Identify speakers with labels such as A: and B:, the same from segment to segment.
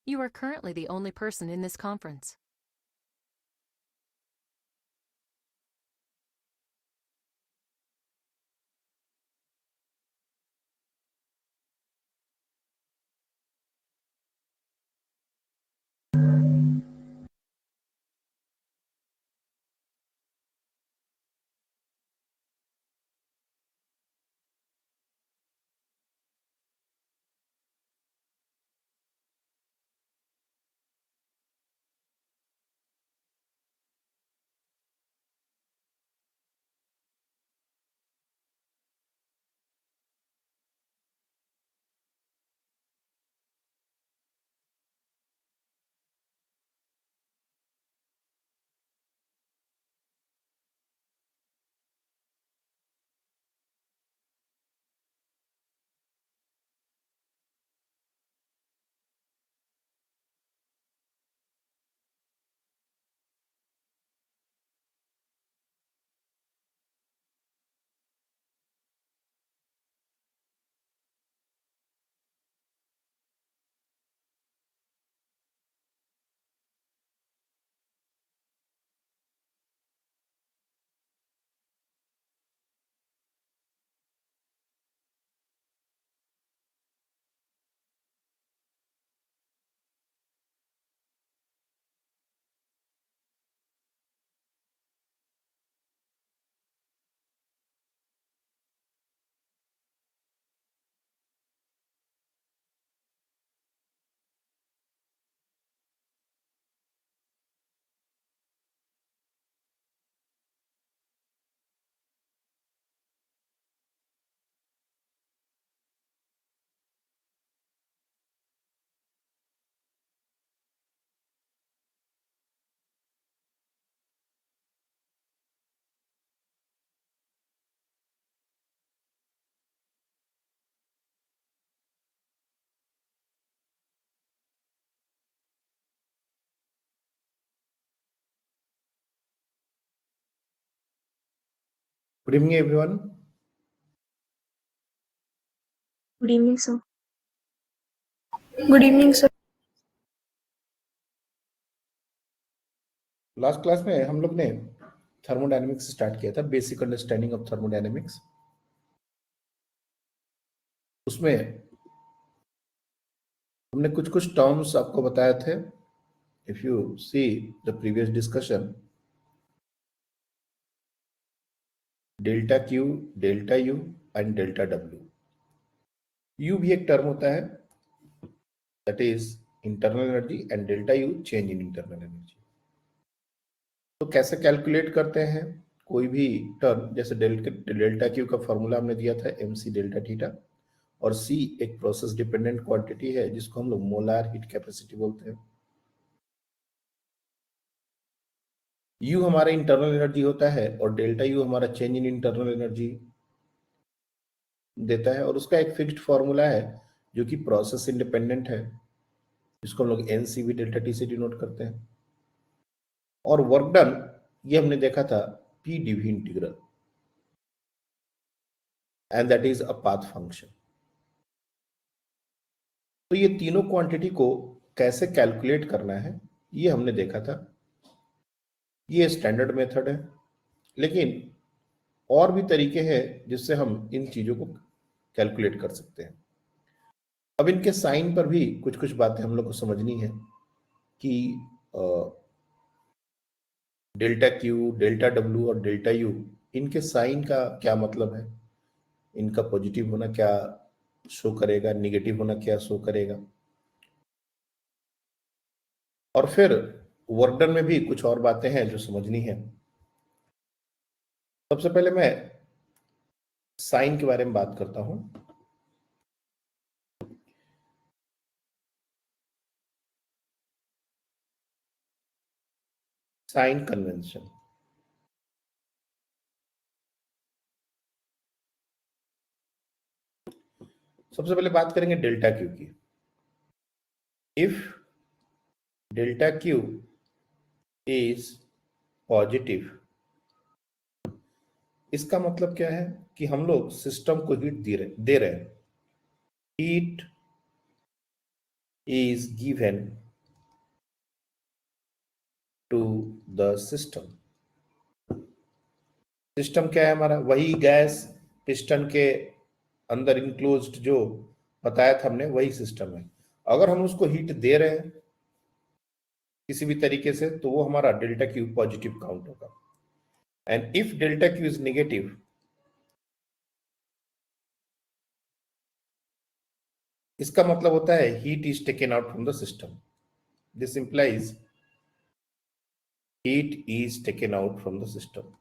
A: You are currently the only person in this conference.
B: Good evening, everyone.
C: Good evening, sir. Good evening, sir.
B: Last class में हम लोग ने thermodynamics start किया था, basic understanding of thermodynamics. उसमें हमने कुछ कुछ टर्म्स आपको बताए थे। If you see the previous discussion, delta Q, delta U and delta W. You भी एक टर्म होता है, that is internal energy, and delta U change in internal energy. तो कैसे कैलकुलेट करते हैं कोई भी टर्म? जैसे डेल्टा क्यू का फॉर्मूला हमने दिया था एम सी डेल्टा थीटा, और सी एक प्रोसेस डिपेंडेंट क्वांटिटी है जिसको हम लोग मोलार हीट कैपेसिटी बोलते हैं। यू हमारा इंटरनल एनर्जी होता है और डेल्टा यू हमारा चेंज इन इंटरनल एनर्जी देता है, और उसका एक फिक्स्ड फॉर्मूला है जो कि प्रोसेस इंडिपेंडेंट है, जिसको हम लोग एनसीवी डेल्टा टी से डिनोट करते हैं। और वर्क डन ये हमने देखा था P DV integral, and that is a path function. तो ये तीनों क्वांटिटी को कैसे कैलकुलेट करना है ये हमने देखा था। ये स्टैंडर्ड मेथड है, लेकिन और भी तरीके हैं जिससे हम इन चीजों को कैलकुलेट कर सकते हैं। अब इनके साइन पर भी कुछ कुछ बातें हम लोग को समझनी है कि डेल्टा क्यू, डेल्टा डब्ल्यू और डेल्टा यू, इनके साइन का क्या मतलब है, इनका पॉजिटिव होना क्या शो करेगा, निगेटिव होना क्या शो करेगा। और फिर वर्क डन में भी कुछ और बातें हैं जो समझनी है। सबसे पहले मैं साइन के बारे में बात करता हूं। Sign convention. सबसे पहले बात करेंगे डेल्टा क्यू की। If delta Q is positive, इसका मतलब क्या है कि हम लोग सिस्टम को हीट दे रहे हैं। Heat is given to the system. System क्या है हमारा? वही गैस पिस्टन के अंदर इंक्लोज्ड जो बताया था हमने, वही सिस्टम है। अगर हम उसको हीट दे रहे हैं किसी भी तरीके से तो वो हमारा डेल्टा क्यू पॉजिटिव काउंट होगा। And if delta Q is negative, इसका मतलब होता है heat is taken out from the system. This implies heat is taken out from the system.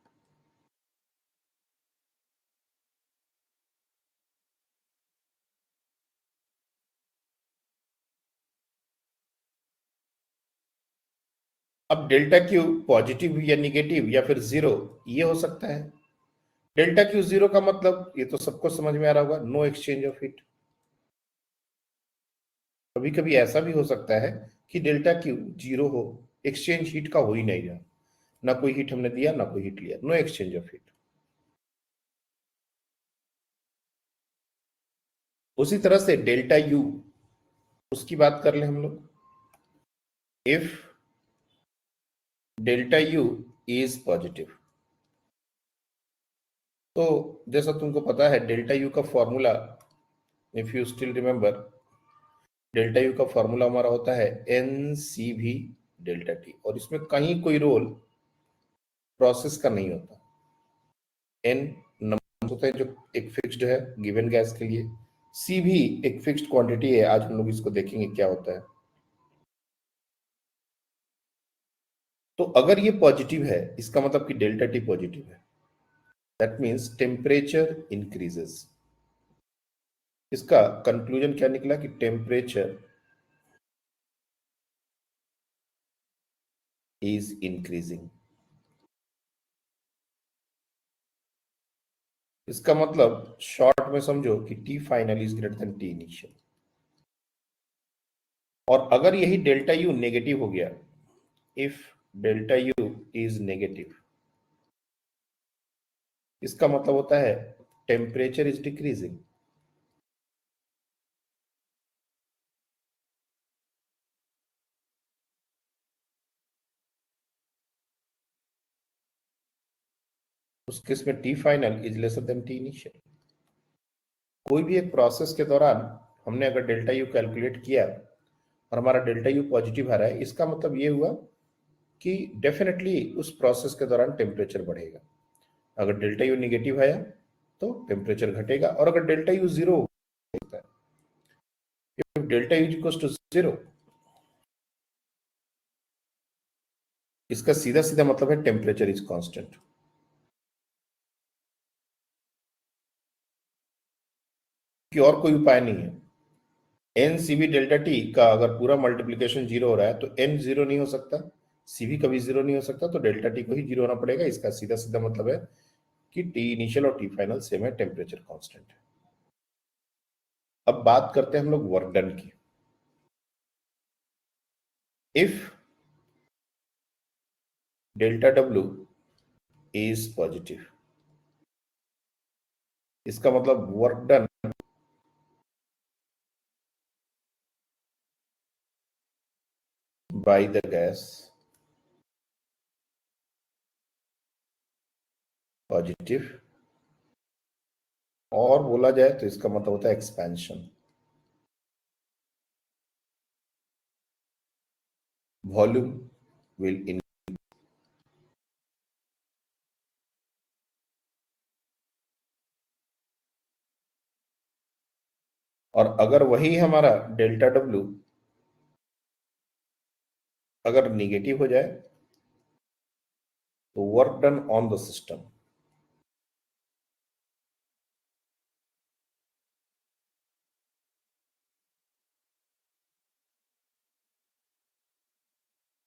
B: अब डेल्टा क्यू पॉजिटिव या निगेटिव या फिर जीरो, ये हो सकता है। डेल्टा क्यू जीरो का मतलब ये तो सबको समझ में आ रहा होगा, नो एक्सचेंज ऑफ हीट। कभी कभी ऐसा भी हो सकता है कि डेल्टा क्यू जीरो हो, एक्सचेंज हीट का हो ही नहीं रहा, ना कोई हीट हमने दिया ना कोई हीट लिया, नो एक्सचेंज ऑफ हीट। उसी तरह से डेल्टा यू, उसकी बात कर ले हम लोग। If delta U is positive, तो जैसा तुमको पता है डेल्टा यू का formula, if you still remember, delta U का फॉर्मूला हमारा होता है N C V delta T, और इसमें कहीं कोई रोल प्रोसेस का नहीं होता। एन नंबर होता है जो एक फिक्स्ड है गिवन गैस के लिए, सी भी एक फिक्स्ड क्वांटिटी है। आज हम लोग इसको देखेंगे क्या होता है। तो अगर ये पॉजिटिव है, इसका मतलब कि डेल्टा टी पॉजिटिव है, दैट मीन्स टेम्परेचर इंक्रीजेस। इसका कंक्लूजन क्या निकला कि टेम्परेचर इज इंक्रीजिंग। इसका मतलब शॉर्ट में समझो कि T final is greater than T initial. और अगर यही डेल्टा यू नेगेटिव हो गया, if delta U is negative, इसका मतलब होता है टेम्परेचर इज डिक्रीजिंग। उस केस में T final is lesser than T initial. कोई भी एक प्रोसेस के दौरान हमने अगर डेल्टा यू कैलकुलेट किया और हमारा डेल्टा यू पॉजिटिव आ रहा है, इसका मतलब ये हुआ कि डेफिनेटली उस प्रोसेस के दौरान टेम्परेचर बढ़ेगा। अगर डेल्टा यू निगेटिव आया तो टेम्परेचर घटेगा, और अगर डेल्टा यू जीरो होता है, if delta U equals to zero, इसका सीधा सीधा मतलब है टेम्परेचर इज कांस्टेंट। कि और कोई उपाय नहीं है। एन सीवी डेल्टा टी का अगर पूरा मल्टीप्लीकेशन जीरो हो रहा है तो एन जीरो नहीं हो सकता, सीवी कभी जीरो नहीं हो सकता, तो डेल्टा टी को ही जीरो होना पड़ेगा। इसका सीधा सीधा मतलब है कि टी इनिशियल और टी फाइनल सेम है, टेम्परेचर कांस्टेंट है। अब बात करते हैं हम लोग वर्क डन की। If delta W is positive, इसका मतलब work done by the gas positive, और बोला जाए तो इसका मतलब होता है एक्सपेंशन। वॉल्यूम विल इन, और अगर वही हमारा डेल्टा डब्ल्यू अगर निगेटिव हो जाए तो work done on the system,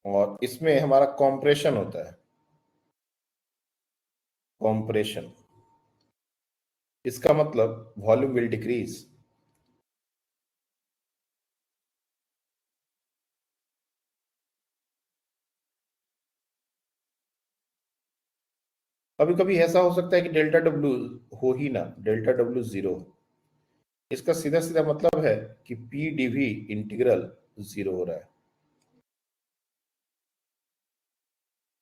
B: और इसमें हमारा कॉम्प्रेशन होता है। कॉम्प्रेशन, इसका मतलब वॉल्यूम विल डिक्रीज। कभी कभी ऐसा हो सकता है कि डेल्टा डब्ल्यू हो ही ना, डेल्टा डब्ल्यू जीरो हो। इसका सीधा सीधा मतलब है कि पी डीवी इंटीग्रल 0 हो रहा है।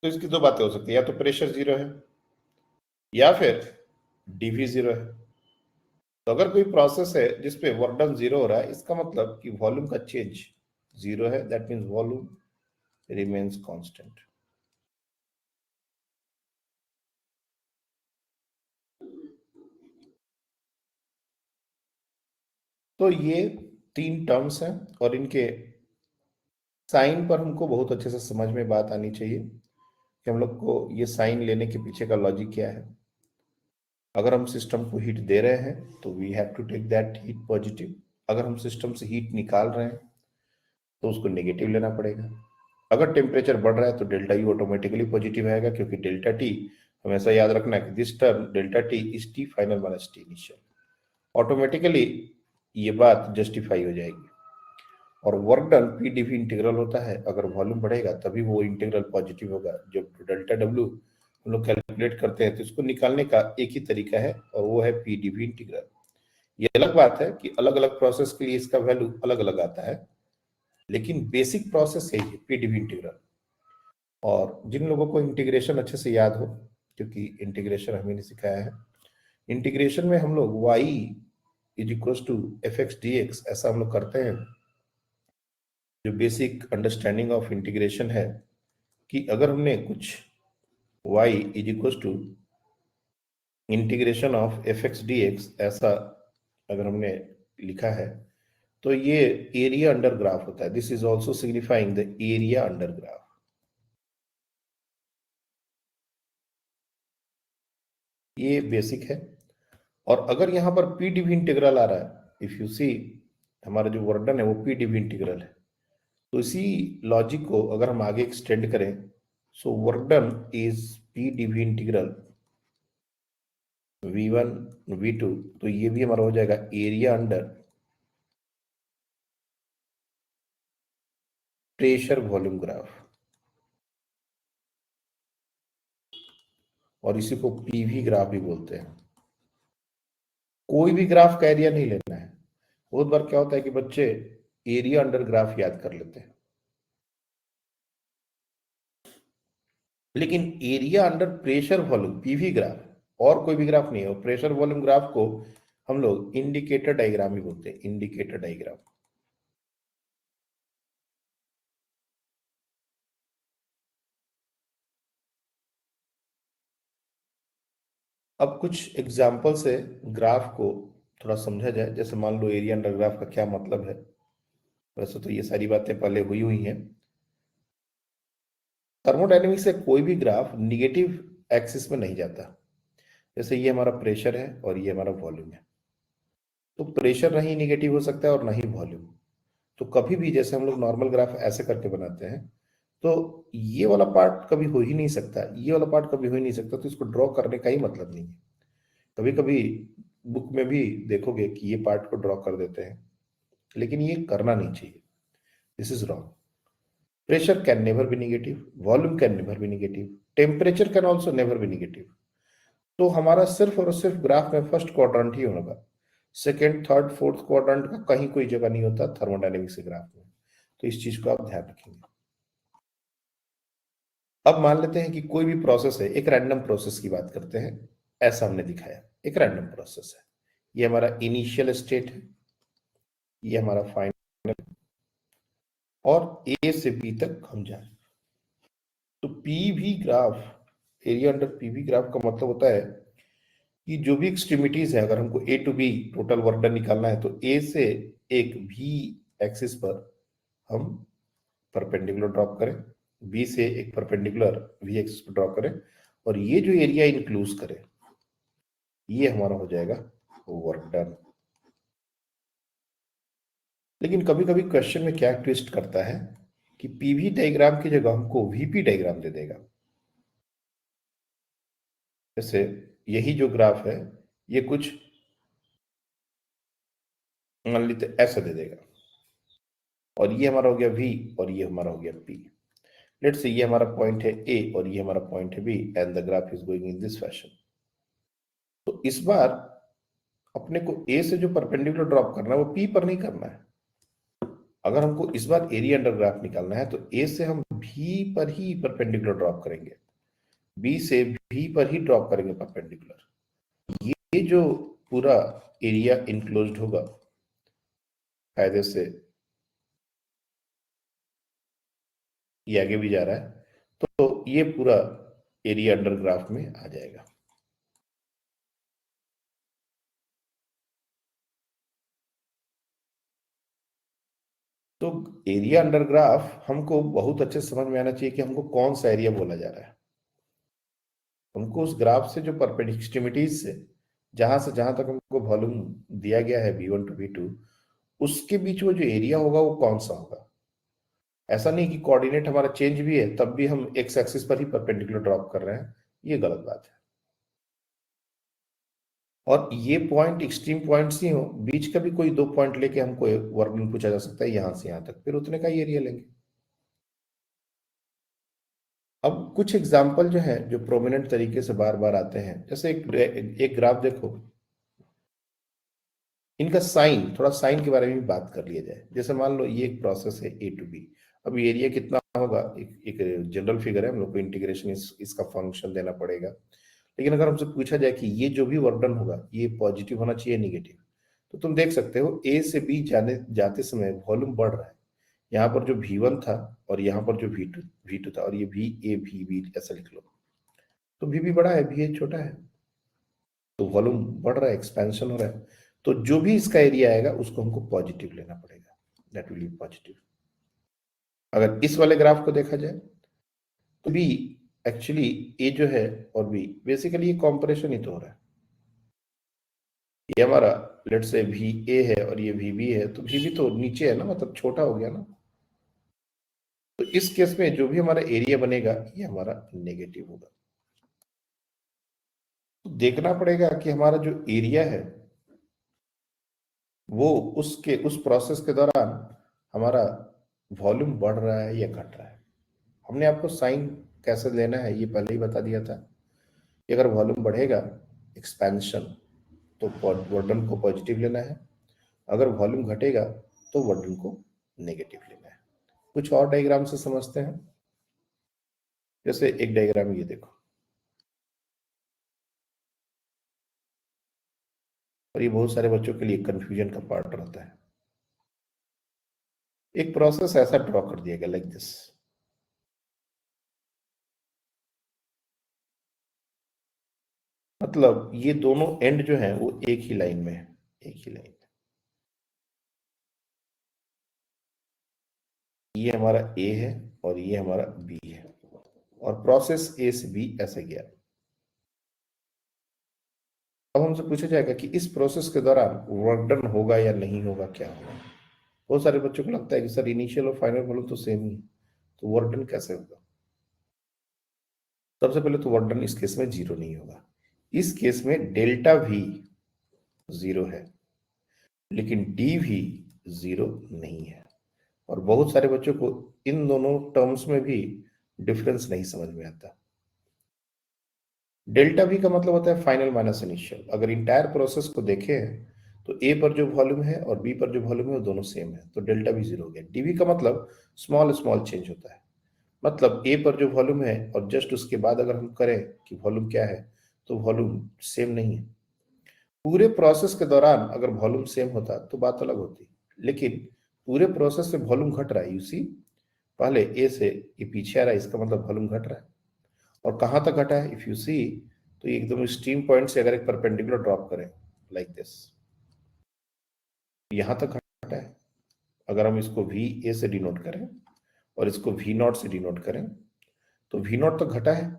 B: तो इसकी दो बातें हो सकती है, या तो प्रेशर 0 है या फिर dV 0 है। तो अगर कोई प्रोसेस है जिसपे वर्क डन 0 हो रहा है, इसका मतलब कि वॉल्यूम का चेंज 0 है, that means volume remains constant. तो ये 3 टर्म्स हैं और इनके साइन पर हमको बहुत अच्छे से समझ में बात आनी चाहिए कि हम लोग को ये साइन लेने के पीछे का लॉजिक क्या है। अगर हम सिस्टम को हीट दे रहे हैं तो we have to take that heat positive. अगर हम सिस्टम से हीट निकाल रहे हैं तो उसको नेगेटिव लेना पड़ेगा। अगर टेम्परेचर बढ़ रहा है तो डेल्टा यू ऑटोमेटिकली पॉजिटिव आएगा, क्योंकि डेल्टा टी हमेशा याद रखना है कि this term delta T is T final minus T initial. Automatically ये बात जस्टिफाई हो जाएगी। और work done P DV integral होता है, अगर वॉल्यूम बढ़ेगा तभी वो इंटीग्रल पॉजिटिव होगा। जब डेल्टा डब्ल्यू हम लोग कैलकुलेट करते हैं तो इसको निकालने का एक ही तरीका है और वो है पी डीवी इंटीग्रल। ये अलग बात है कि अलग अलग प्रोसेस के लिए इसका वैल्यू अलग अलग आता है, लेकिन बेसिक प्रोसेस यही है, पी डीवी इंटीग्रल। और जिन लोगों को इंटीग्रेशन अच्छे से याद हो, क्योंकि इंटीग्रेशन हमें नहीं सिखाया है, इंटीग्रेशन में हम लोग y is equal to F X D X ऐसा हम लोग करते हैं। जो बेसिक अंडरस्टैंडिंग ऑफ इंटीग्रेशन है कि अगर हमने कुछ y is equal to integration of F X D X ऐसा अगर हमने लिखा है तो ये एरिया अंडर ग्राफ होता है। This is also signifying the area under graph. ये बेसिक है। और अगर यहां पर पी डीवी इंटीग्रल आ रहा है, इफ यू सी हमारा जो वर्डन है वो पी डीवी इंटीग्रल है, तो इसी लॉजिक को अगर हम आगे एक्सटेंड करें, so work done is P DV integral v1 v2, तो ये भी हमारा हो जाएगा area under pressure volume graph. और इसी को पीवी ग्राफ भी बोलते हैं। कोई भी ग्राफ का एरिया नहीं लेना है। बहुत बार क्या होता है कि बच्चे एरिया अंडर ग्राफ याद कर लेते हैं, लेकिन area under pressure volume PV graph और कोई भी ग्राफ नहीं है। और प्रेशर वॉल्यूम ग्राफ को हम लोग इंडिकेटर डायग्राम ही बोलते हैं, इंडिकेटर डायग्राम। अब कुछ एग्जाम्पल से ग्राफ को थोड़ा समझा जाए। जैसे मान लो एरिया अंडर ग्राफ का क्या मतलब है। वैसे तो ये सारी बातें पहले हुई हैं। थर्मोडायनेमिक्स से कोई भी ग्राफ निगेटिव एक्सिस में नहीं जाता। जैसे ये हमारा प्रेशर है और ये हमारा वॉल्यूम है, तो प्रेशर नहीं निगेटिव हो सकता है और ना ही वॉल्यूम। तो कभी भी जैसे हम लोग नॉर्मल ग्राफ ऐसे करके बनाते हैं, तो ये वाला पार्ट कभी हो ही नहीं सकता, ये वाला पार्ट कभी हो ही नहीं सकता, तो इसको ड्रॉ करने का ही मतलब नहीं है। कभी कभी बुक में भी देखोगे कि ये पार्ट को ड्रॉ कर देते हैं, लेकिन ये करना नहीं चाहिए। This is wrong. Pressure can never be negative, volume can never be negative, temperature can also never be negative. तो हमारा सिर्फ और सिर्फ ग्राफ में फर्स्ट क्वाड्रेंट ही होगा। सेकेंड थर्ड फोर्थ क्वाड्रेंट का कहीं कोई जगह नहीं होता थर्मोडायनेमिक्स के ग्राफ में। तो इस चीज को आप ध्यान रखेंगे। अब मान लेते हैं कि कोई भी प्रोसेस है, एक रैंडम प्रोसेस की बात करते हैं। ऐसा हमने दिखाया, एक रैंडम प्रोसेस है। ये हमारा इनिशियल स्टेट है, ये हमारा फाइनल, और ए से बी तक हम जाए। तो PV graph, area under PV graph का मतलब होता है कि जो भी एक्सट्रीमिटीज है, अगर हमको A to B total work done निकालना है, तो ए से एक भी एक्सिस पर हम परपेंडिकुलर ड्रॉप करें, बी से एक परपेंडिकुलर वी एक्सिस पर ड्रॉप करें, और ये जो एरिया इंक्लूज करें, ये हमारा हो जाएगा वर्क डन। लेकिन कभी कभी क्वेश्चन में क्या ट्विस्ट करता है कि पीवी डायग्राम की जगह हमको वीपी डायग्राम दे देगा। जैसे यही जो ग्राफ है, ये कुछ मान लीजिए ऐसा दे देगा, और ये हमारा हो गया V और ये हमारा हो गया P। लेट्स से ये हमारा पॉइंट है A और ये हमारा पॉइंट है B, and the graph is going in this fashion. तो इस बार अपने को A से जो परपेंडिकुलर ड्रॉप करना है वो P पर नहीं करना है, अगर हमको इस बार एरिया अंडर ग्राफ निकालना है तो ए से हम भी पर ही परपेंडिकुलर ड्रॉप करेंगे, बी से भी पर ही ड्रॉप करेंगे परपेंडिकुलर। ये जो पूरा एरिया इनक्लोज्ड होगा कायदे से, ये आगे भी जा रहा है, तो ये पूरा एरिया अंडर ग्राफ में आ जाएगा। तो एरिया अंडर ग्राफ हमको बहुत अच्छे से समझ में आना चाहिए कि हमको कौन सा एरिया बोला जा रहा है। हमको उस ग्राफ से जो परपेंडिक्युलरिटीज से जहां तक हमको वॉल्यूम दिया गया है V1 टू V2, उसके बीच में जो एरिया होगा वो कौन सा होगा। ऐसा नहीं कि कोऑर्डिनेट हमारा चेंज भी है तब भी हम एक्स एक्सिस पर ही परपेंडिकुलर ड्रॉप कर रहे हैं, ये गलत बात है। और ये पॉइंट एक्सट्रीम पॉइंट्स ही हो, बीच का भी कोई दो पॉइंट लेके हमको वर्क डन पूछा जा सकता है यहां से यहां तक, फिर उतने का ही एरिया लेंगे। अब कुछ एग्जाम्पल जो है जो प्रोमिनेंट तरीके से बार बार आते हैं, जैसे एक ग्राफ देखो, इनका साइन, थोड़ा साइन के बारे में भी बात कर लिया जाए। जैसे मान लो ये एक प्रोसेस है A टू B, अब एरिया कितना होगा, एक जनरल फिगर है, हम लोग को इंटीग्रेशन इसका फंक्शन देना पड़ेगा। लेकिन अगर हमसे पूछा जाए कि ये जो भी वर्क डन होगा ये पॉजिटिव होना चाहिए नेगेटिव, तो तुम देख सकते हो A से B जाते समय वॉल्यूम बढ़ रहा है। यहाँ पर जो V1 था और यहाँ पर जो V2 था, और ये VB ऐसा लिख लो, तो VB बड़ा है, VA छोटा है, तो वॉल्यूम बढ़ रहा है, एक्सपेंशन हो रहा है। तो जो भी इसका एरिया आएगा उसको हमको पॉजिटिव लेना पड़ेगा, दैट विल बी पॉजिटिव। अगर इस वाले ग्राफ को देखा जाए तो भी एक्चुअली ए जो है और बी बेसिकली ये कॉम्प्रेशन ही तो हो रहा है। ये हमारा लेट्स से भी ए है और ये भी बी है, तो भी तो नीचे है ना, मतलब छोटा हो गया ना। तो इस केस में जो भी हमारा एरिया बनेगा ये हमारा नेगेटिव होगा। तो देखना पड़ेगा कि हमारा जो एरिया है वो उस प्रोसेस के दौरान हमारा वॉल्यूम बढ़ रहा है या घट रहा है। हमने आपको साइन कैसे लेना है ये पहले ही बता दिया था कि अगर वॉल्यूम बढ़ेगा एक्सपेंशन, तो वर्डन को पॉजिटिव लेना है, अगर वॉल्यूम घटेगा तो वर्डन को नेगेटिव लेना है। कुछ और डायग्राम से समझते हैं। जैसे एक डायग्राम ये देखो, और ये बहुत सारे बच्चों के लिए कंफ्यूजन का पार्ट रहता है। एक प्रोसेस ऐसा ड्रॉ कर दिया गया लाइक दिस, मतलब ये दोनों एंड जो है वो एक ही लाइन में है, एक ही लाइन। ये हमारा ए है और ये हमारा बी है, और प्रोसेस ए से बी ऐसे गया। अब हमसे पूछा जाएगा कि इस प्रोसेस के दौरान वर्क डन होगा या नहीं होगा, क्या होगा। बहुत सारे बच्चों को लगता है कि सर इनिशियल और फाइनल वॉल्यूम तो सेम ही, तो वर्क डन कैसे होगा। सबसे पहले तो वर्क डन इस केस में जीरो नहीं होगा। इस केस में डेल्टा भी जीरो है, लेकिन डी भी जीरो नहीं है। और बहुत सारे बच्चों को इन दोनों टर्म्स में भी डिफरेंस नहीं समझ में आता। डेल्टा वी का मतलब होता है फाइनल माइनस इनिशियल। अगर इंटायर प्रोसेस को देखें तो ए पर जो वॉल्यूम है और बी पर जो वॉल्यूम है वो दोनों सेम है, तो डेल्टा वी जीरो हो गया। डीवी का मतलब स्मॉल स्मॉल चेंज होता है, मतलब ए पर जो वॉल्यूम है और जस्ट उसके बाद अगर हम करें कि वॉल्यूम क्या है, तो वॉल्यूम सेम नहीं है। पूरे प्रोसेस के दौरान अगर वॉल्यूम सेम होता तो बात अलग होती, लेकिन पूरे प्रोसेस से वॉल्यूम घट रहा है। यू सी, पहले ए से ये पीछे आ रहा है, इसका मतलब वॉल्यूम घट रहा है। और कहां तक घटा है, इफ यू सी, तो ये एकदम स्ट्रीम पॉइंट से अगर एक परपेंडिकुलर ड्रॉप करें लाइक दिस, यहां तक घटा है। अगर हम इसको वी ए से डिनोट करें और इसको वी नॉट से डिनोट करें, तो वी नॉट तक घटा है,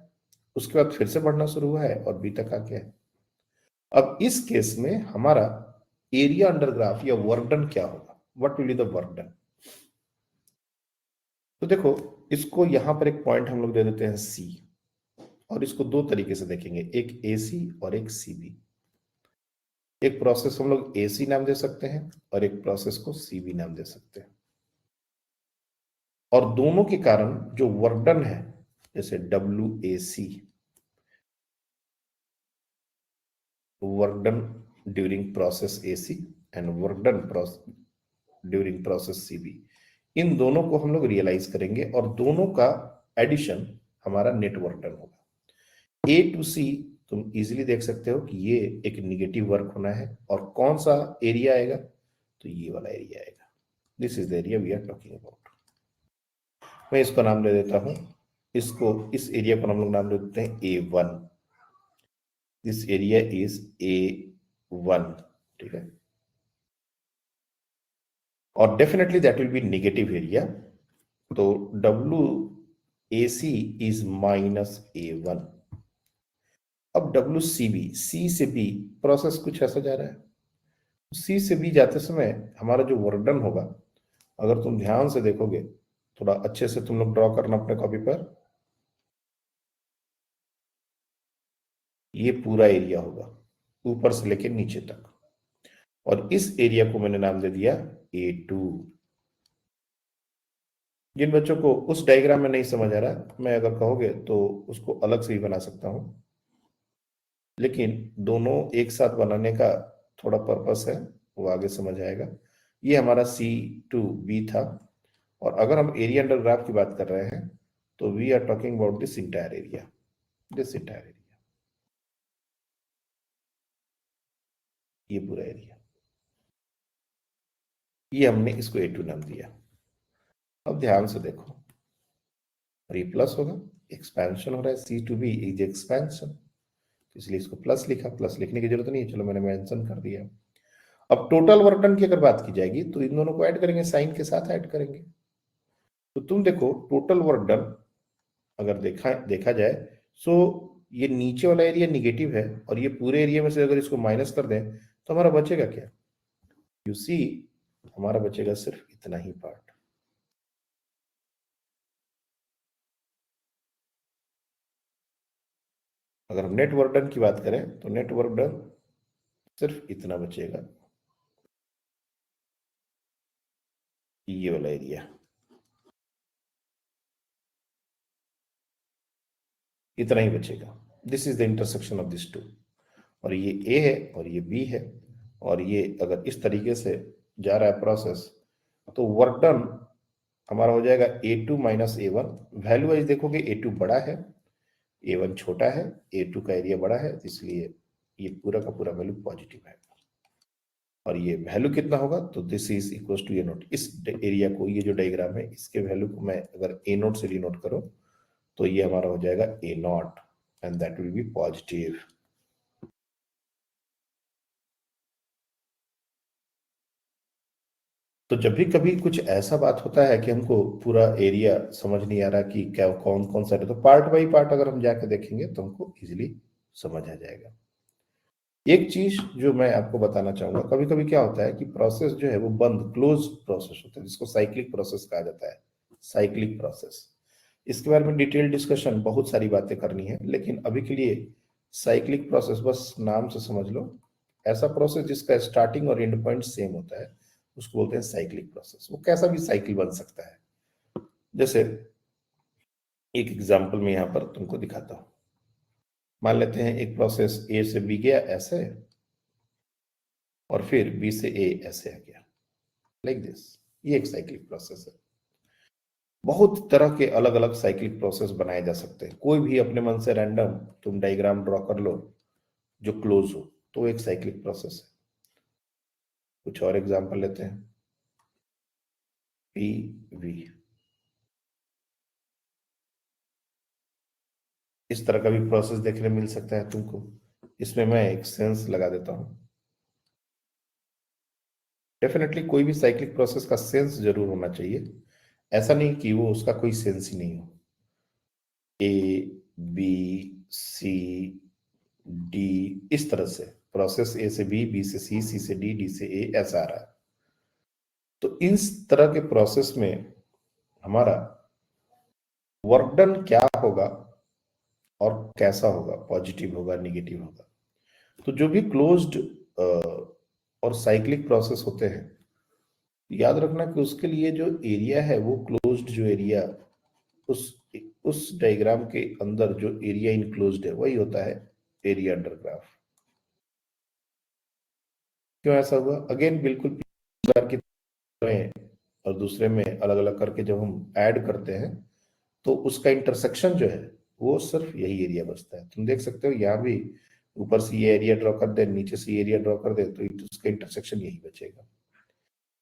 B: उसके बाद फिर से बढ़ना शुरू हुआ है और बी तक आ गया है। अब इस केस में हमारा एरिया अंडर ग्राफ या वर्क डन क्या होगा, what will be the work done. तो देखो, इसको यहां पर एक पॉइंट हम लोग दे देते हैं सी, और इसको दो तरीके से देखेंगे, एक ए सी और एक सी बी। एक प्रोसेस हम लोग ए सी नाम दे सकते हैं और एक प्रोसेस को सी बी नाम दे सकते हैं। और दोनों के कारण जो वर्क डन है, जैसे W A C, work done during process A C, and work done during process C B, इन दोनों को हम लोग रियलाइज करेंगे और दोनों का एडिशन हमारा नेट वर्क डन होगा। ए टू सी तुम इजीली देख सकते हो कि ये एक निगेटिव वर्क होना है और कौन सा एरिया आएगा, तो ये वाला एरिया आएगा। This is the area we are talking about. मैं इसको नाम दे देता हूं, इसको, इस एरिया को हम लोग नाम दे देते हैं A1। This area is A1, ठीक है, और definitely that will be negative area. तो WAC इज -A1। अब WCB, C से B प्रोसेस कुछ ऐसा जा रहा है। C से B जाते समय हमारा जो वर्क डन होगा, अगर तुम ध्यान से देखोगे, थोड़ा अच्छे से तुम लोग ड्रॉ करना अपने कॉपी पर, ये पूरा एरिया होगा ऊपर से लेकर नीचे तक, और इस एरिया को मैंने नाम दे दिया A2। जिन बच्चों को उस डायग्राम में नहीं समझ आ रहा, मैं अगर कहोगे तो उसको अलग से ही बना सकता हूं, लेकिन दोनों एक साथ बनाने का थोड़ा पर्पस है, वो आगे समझ आएगा। ये हमारा C2B था, और अगर हम एरिया अंडर ग्राफ की बात कर रहे हैं तो we are talking about this entire area, this entire area, ये पूरा एरिया, ये हमने इसको A2 नाम दिया। अब ध्यान से देखो, और ये प्लस होगा, एक्सपेंशन हो रहा है, C2B इज एक्सपेंशन, इसलिए इसको प्लस लिखा। प्लस लिखने की जरूरत नहीं है, चलो मैंने मेंशन कर दिया। अब टोटल वर्क डन की अगर बात की जाएगी तो इन दोनों को ऐड करेंगे, साइन के साथ ऐड करेंगे। तो तुम देखो टोटल वर्क डन अगर देखा जाए, सो ये नीचे वाला एरिया निगेटिव है, और ये पूरे एरिया में से अगर इसको माइनस कर दें तो हमारा बचेगा क्या? यू सी, हमारा बचेगा सिर्फ इतना ही पार्ट। अगर हम नेट वर्क डन की बात करें तो नेट वर्क डन सिर्फ इतना बचेगा, ये वाला एरिया, इतना ही बचेगा। This is the intersection of this two, और ये A है और ये B है, और ये अगर इस तरीके से जा रहा है प्रोसेस, तो वर्क डन हमारा हो जाएगा A2 minus A1। Value wise देखोगे A2 बड़ा है, A1 छोटा है, A2 का एरिया बड़ा है, इसलिए ये पूरा का पूरा वैल्यू पॉजिटिव है। और ये वैल्यू कितना होगा, तो this is equal to A0। इस एरिया को, ये जो डायग्राम है, इसके वैल्यू को मैं अगर A0 से डिनोट करूं तो ये हमारा हो जाएगा A0, and that will be positive. तो जब भी कभी कुछ ऐसा बात होता है कि हमको पूरा एरिया समझ नहीं आ रहा कि क्या कौन कौन सा है, तो पार्ट बाय पार्ट अगर हम जाके देखेंगे तो हमको इजीली समझ आ जाएगा। एक चीज जो मैं आपको बताना चाहूंगा, कभी कभी क्या होता है कि प्रोसेस जो है वो बंद, क्लोज प्रोसेस होता है, जिसको साइक्लिक प्रोसेस कहा जाता है। साइक्लिक प्रोसेस, इसके बारे में डिटेल डिस्कशन, बहुत सारी बातें करनी है, लेकिन अभी के लिए साइक्लिक प्रोसेस बस नाम से समझ लो। ऐसा प्रोसेस जिसका स्टार्टिंग और एंड पॉइंट सेम होता है, उसको बोलते हैं साइक्लिक प्रोसेस। वो कैसा भी साइकिल बन सकता है। जैसे एक एग्जांपल में यहां पर तुमको दिखाता हूं। मान लेते हैं एक प्रोसेस A से B गया ऐसे, और फिर B से A ऐसे आ गया, लाइक दिस। ये एक साइक्लिक प्रोसेस है। बहुत तरह के अलग अलग साइक्लिक प्रोसेस बनाए जा सकते हैं। कोई भी अपने मन से रैंडम तुम डायग्राम ड्रॉ कर लो जो क्लोज हो, तो एक साइक्लिक प्रोसेस है। कुछ और एग्जांपल लेते हैं। PV, इस तरह का भी प्रोसेस देखने मिल सकता है तुमको। इसमें मैं एक सेंस लगा देता हूं। डेफिनेटली कोई भी साइक्लिक प्रोसेस का सेंस जरूर होना चाहिए, ऐसा नहीं कि वो उसका कोई सेंस ही नहीं हो। A B C D, इस तरह से प्रोसेस A से B, B से C से D से A, ऐसा आ रहा है। तो इस तरह के प्रोसेस में हमारा वर्क डन क्या होगा और कैसा होगा, पॉजिटिव होगा, नेगेटिव होगा। तो जो भी क्लोज्ड और साइक्लिक प्रोसेस होते हैं, याद रखना कि उसके लिए जो एरिया है वो क्लोज्ड जो एरिया, उस डायग्राम के अंदर जो एरिया इनक्लोज्ड है वही होता है एरिया अंडर ग्राफ। क्यों ऐसा हुआ? अगेन बिल्कुल की तरह और दूसरे में अलग अलग करके जब हम ऐड करते हैं तो उसका इंटरसेक्शन जो है वो सिर्फ यही एरिया बचता है। तुम देख सकते हो यहाँ भी ऊपर से ये एरिया ड्रॉ कर दे, नीचे से ये एरिया ड्रॉ कर दे, तो उसका इंटरसेक्शन यही बचेगा।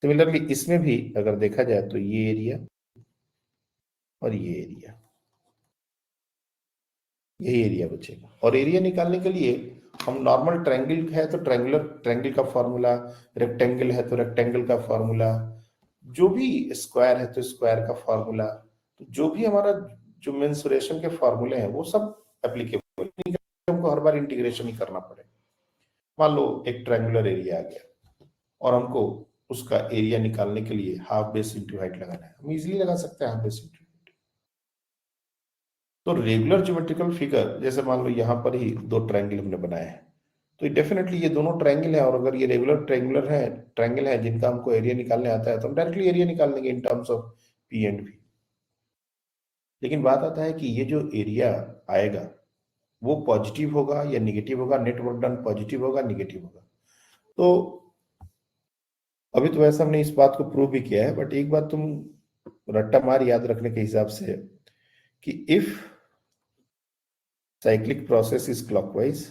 B: सिमिलरली इसमें भी अगर देखा जाए तो ये एरिया और ये एरिया, यही एरिया बचेगा। और एरिया निकालने के लिए हम नॉर्मल ट्रायंगल है तो ट्रायंगल का फॉर्मूला, रेक्टेंगल है तो रेक्टेंगल का फॉर्मूला, जो भी स्क्वायर है तो स्क्वायर का फॉर्मूला, तो जो भी हमारा जो मेंसुरेशन के फॉर्मूले हैं वो सब एप्लीकेबल, हमको हर बार इंटीग्रेशन ही करना पड़े। मान लो एक ट्रायंगुलर एरिया आ गया और हमको उसका एरिया निकालने के लिए हाफ बेस इंटू हाइट लगाना है, हम इजीली लगा सकते हैं हाफ बेस इंटू। तो रेगुलर ज्योमेट्रिकल फिगर, जैसे मान लो यहाँ पर ही दो ट्रायंगल हमने बनाए हैं, तो डेफिनेटली ये दोनों ट्रायंगल है, और अगर ये रेगुलर ट्रायंगल है जिनका हमको एरिया निकालने आता है तो हम डायरेक्टली एरिया निकाल लेंगे in terms of P and V. लेकिन बात आता है कि ये जो एरिया आएगा वो पॉजिटिव होगा या निगेटिव होगा, नेट वर्क डन पॉजिटिव होगा निगेटिव होगा। तो अभी तो वैसे हमने इस बात को प्रूव भी किया है, बट एक बात तुम रट्टा मार याद रखने के हिसाब से कि if cyclic process is clockwise,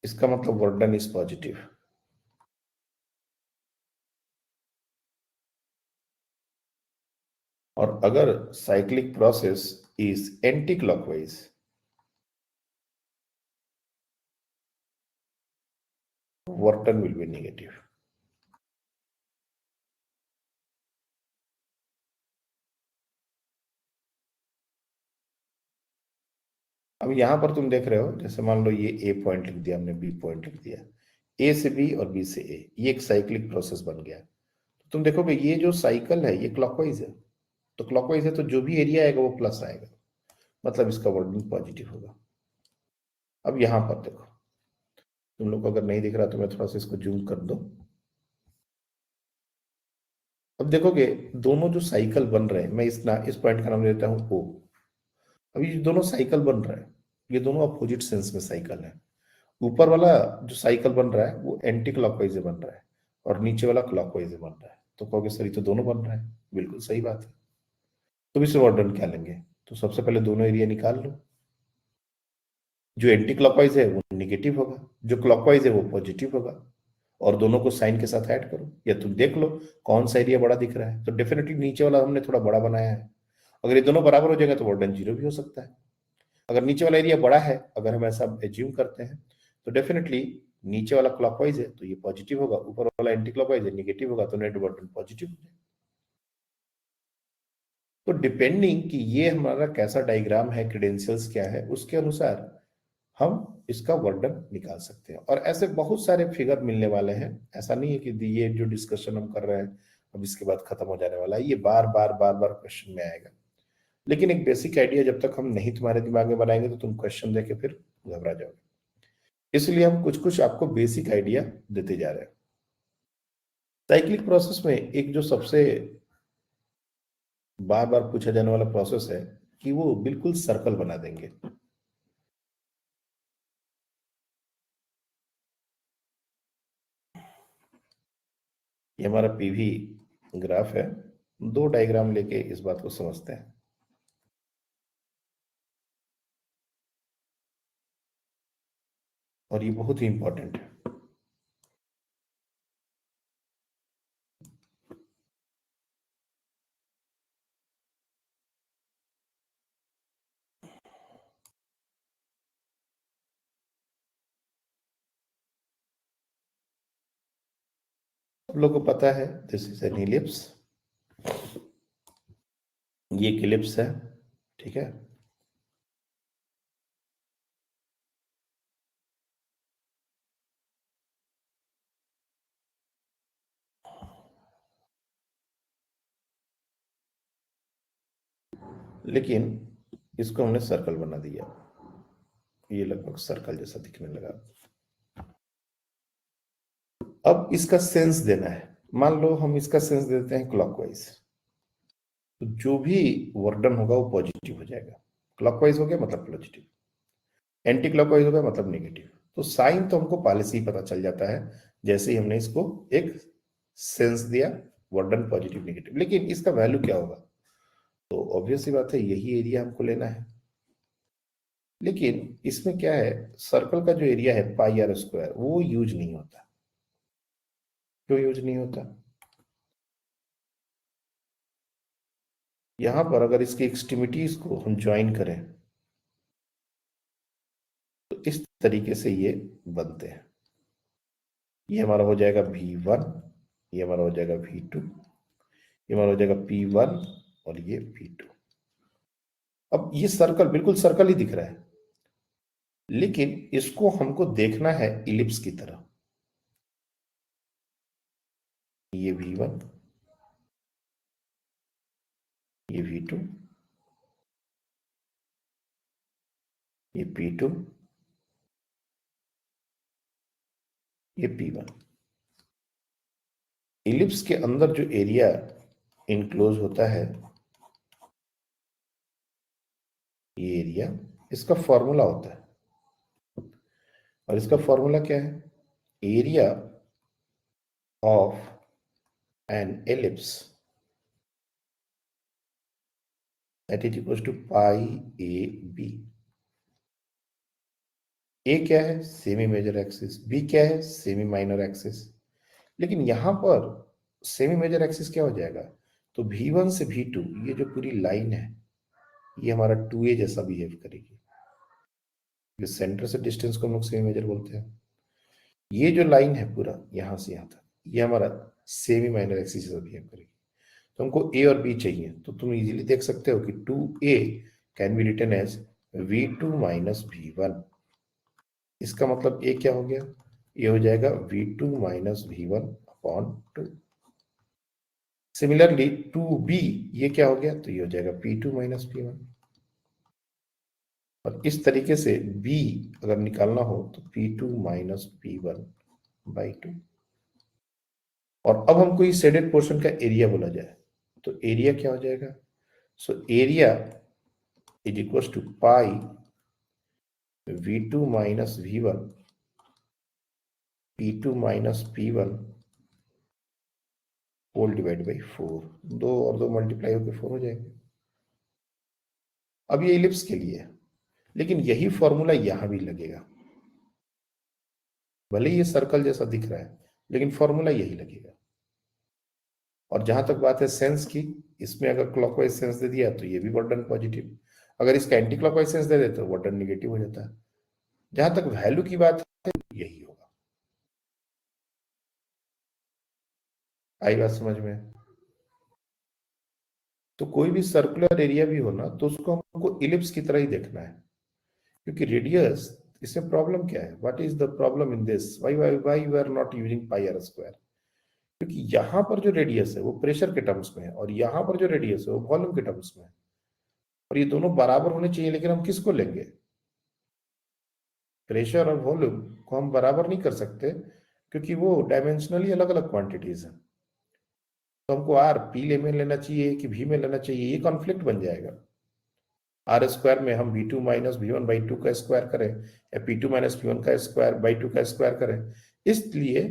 B: इसका मतलब वर्क डन इज पॉजिटिव। और अगर cyclic process is anti clockwise, work done will be negative. अब यहां पर तुम देख रहे हो, जैसे मान लो ये ए पॉइंट लिख दिया हमने, बी पॉइंट लिख दिया, ए से बी और बी से ए, ये एक साइक्लिक प्रोसेस बन गया। तो तुम देखोगे ये जो साइकिल है ये क्लॉकवाइज है, तो क्लॉकवाइज है तो जो भी एरिया आएगा वो प्लस आएगा, मतलब इसका वर्डिंग पॉजिटिव होगा। अब यहां पर देखो, तुम लोग को अगर नहीं दिख रहा तो मैं थोड़ा सा इसको जूम कर दो। अब देखोगे दोनों जो साइकिल बन रहे हैं, मैं इस पॉइंट का नाम देता हूं ओ। अभी ये दोनों साइकिल बन रहे हैं, ये दोनों अपोजिट सेंस में साइकिल है। ऊपर वाला जो साइकिल बन रहा है वो एंटी क्लॉकवाइज बन रहा है और नीचे वाला क्लॉकवाइज बन रहा है। तो कहोगे सर ये तो दोनों बन रहा है, बिल्कुल सही बात है। तो इसे वर्डन क्या लेंगे, तो सबसे पहले दोनों एरिया निकाल लो। जो एंटी क्लॉकवाइज है वो निगेटिव होगा, जो क्लॉकवाइज है वो पॉजिटिव होगा, और दोनों को साइन के साथ ऐड करो, या तुम देख लो कौन सा एरिया बड़ा दिख रहा है। तो डेफिनेटली नीचे वाला हमने थोड़ा बड़ा बनाया है, अगर ये दोनों बराबर हो जाएंगे तो वर्डन जीरो भी हो सकता है। अगर नीचे वाला एरिया बड़ा है, अगर हम ऐसा एज्यूम करते हैं, तो डेफिनेटली नीचे वाला क्लॉकवाइज है तो ये पॉजिटिव होगा, ऊपर वाला एंटी क्लॉकवाइज है निगेटिव होगा, तो नेट वर्डन पॉजिटिव हो जाएगा। तो डिपेंडिंग कि ये हमारा कैसा डायग्राम है, क्रेडेंशियल्स क्या है, उसके अनुसार हम इसका वर्डन निकाल सकते हैं। और ऐसे बहुत सारे फिगर मिलने वाले हैं, ऐसा नहीं है कि ये जो डिस्कशन हम कर रहे हैं अब इसके बाद खत्म हो जाने वाला है, ये बार बार बार बार क्वेश्चन में आएगा। लेकिन एक बेसिक आइडिया जब तक हम नहीं तुम्हारे दिमाग में बनाएंगे तो तुम क्वेश्चन देके फिर घबरा जाओगे, इसलिए हम कुछ कुछ आपको बेसिक आइडिया देते जा रहे हैं। साइक्लिक प्रोसेस में एक जो सबसे बार बार पूछा जाने वाला प्रोसेस है कि वो बिल्कुल सर्कल बना देंगे। ये हमारा पीवी ग्राफ है, दो डायग्राम लेके इस बात को समझते हैं। और ये बहुत ही इंपॉर्टेंट है। सब लोग को पता है दिस इज एन इलिप्स, ये एक इलिप्स है, ठीक है। लेकिन इसको हमने सर्कल बना दिया, ये लगभग सर्कल जैसा दिखने लगा। अब इसका सेंस देना है, मान लो हम इसका सेंस देते हैं क्लॉकवाइज, तो जो भी वर्क डन होगा वो पॉजिटिव हो जाएगा। क्लॉकवाइज हो गया मतलब पॉजिटिव। एंटी क्लॉकवाइज होगा मतलब नेगेटिव। तो साइन तो हमको पहले से ही पता चल जाता है जैसे ही हमने इसको एक सेंस दिया वर्डन पॉजिटिव नेगेटिव। लेकिन इसका वैल्यू क्या होगा? तो ऑब्वियस सी बात है यही एरिया हमको लेना है। लेकिन इसमें क्या है, सर्कल का जो एरिया है पाई आर स्क्वायर वो यूज नहीं होता। क्यों यूज नहीं होता? यहां पर अगर इसकी एक्सट्रीमिटीज को हम ज्वाइन करें तो इस तरीके से ये बनते हैं। ये हमारा हो जाएगा V1, ये हमारा हो जाएगा V2, ये हमारा हो जाएगा P1 और ये P2। अब ये सर्कल बिल्कुल सर्कल ही दिख रहा है, लेकिन इसको हमको देखना है इलिप्स की तरह। ये V1, ये V2, ये P2, ये P1। इलिप्स के अंदर जो एरिया इनक्लोज होता है ये एरिया, इसका फॉर्मूला होता है। और इसका फॉर्मूला क्या है? Area of an ellipse that is equal to pi A B. A क्या है? Semi major axis. बी क्या है? Semi minor axis. लेकिन यहां पर सेमी मेजर एक्सिस क्या हो जाएगा? तो V1 से V2 ये जो पूरी लाइन है ये हमारा 2a जैसा बिहेव करेगी। ये सेंटर से डिस्टेंस को हम लोग सेमी मेजर बोलते हैं। ये जो लाइन है पूरा यहां से यहां तक ये हमारा सेमी माइनर एक्सिस जैसा बिहेव करेगी। तो हमको ए और बी चाहिए, तो तुम इजीली देख सकते हो कि 2a can be written as V2 minus V1। इसका मतलब ए क्या हो गया? ये हो जाएगा V2 minus V1 upon 2। Similarly 2b ये क्या हो गया? तो ये हो जाएगा P2 माइनस P1। और इस तरीके से b अगर निकालना हो तो P2 माइनस P1 बाई 2। और अब हमको इस शेडेड पोर्शन का एरिया बोला जाए तो एरिया क्या हो जाएगा? So area is equal to pi V2 minus V1 P2 minus P1 whole divide by 4। 2 और 2 मल्टीप्लाई होकर 4 हो जाएंगे। अब ये इलिप्स के लिए है, लेकिन यही फॉर्मूला यहां भी लगेगा। भले ही ये सर्कल जैसा दिख रहा है लेकिन फॉर्मूला यही लगेगा। और जहां तक बात है सेंस की, इसमें अगर क्लॉकवाइज सेंस दे दिया तो ये भी वर्डन पॉजिटिव, अगर इसका एंटी क्लॉकवाइज सेंस दे दे तो वर्डन नेगेटिव हो जाता है। जहां तक वैल्यू की बात है यही होगा। आई बात समझ में? तो कोई भी सर्कुलर एरिया भी हो ना तो उसको हमको इलिप्स की तरह ही देखना है, क्योंकि रेडियस, इसमें प्रॉब्लम क्या है? What is the problem in this? Why we are not using pi R square? क्योंकि यहां पर जो रेडियस है वो प्रेशर के टर्म्स में है और यहां पर जो रेडियस है वो वॉल्यूम के टर्म्स में है। और ये दोनों बराबर होने चाहिए, लेकिन हम किसको लेंगे? प्रेशर और वॉल्यूम को हम बराबर नहीं कर सकते क्योंकि वो डायमेंशनली अलग अलग क्वांटिटीज हैं। तो हमको आर पी में लेना चाहिए कि भी में लेना चाहिए, ये कॉन्फ्लिक्ट बन जाएगा। आर स्क्वायर में हम V2 माइनस V1 बाई 2 का स्क्वायर करें या P2 माइनस P1 का स्क्वायर बाई 2 का स्क्वायर करें, इसलिए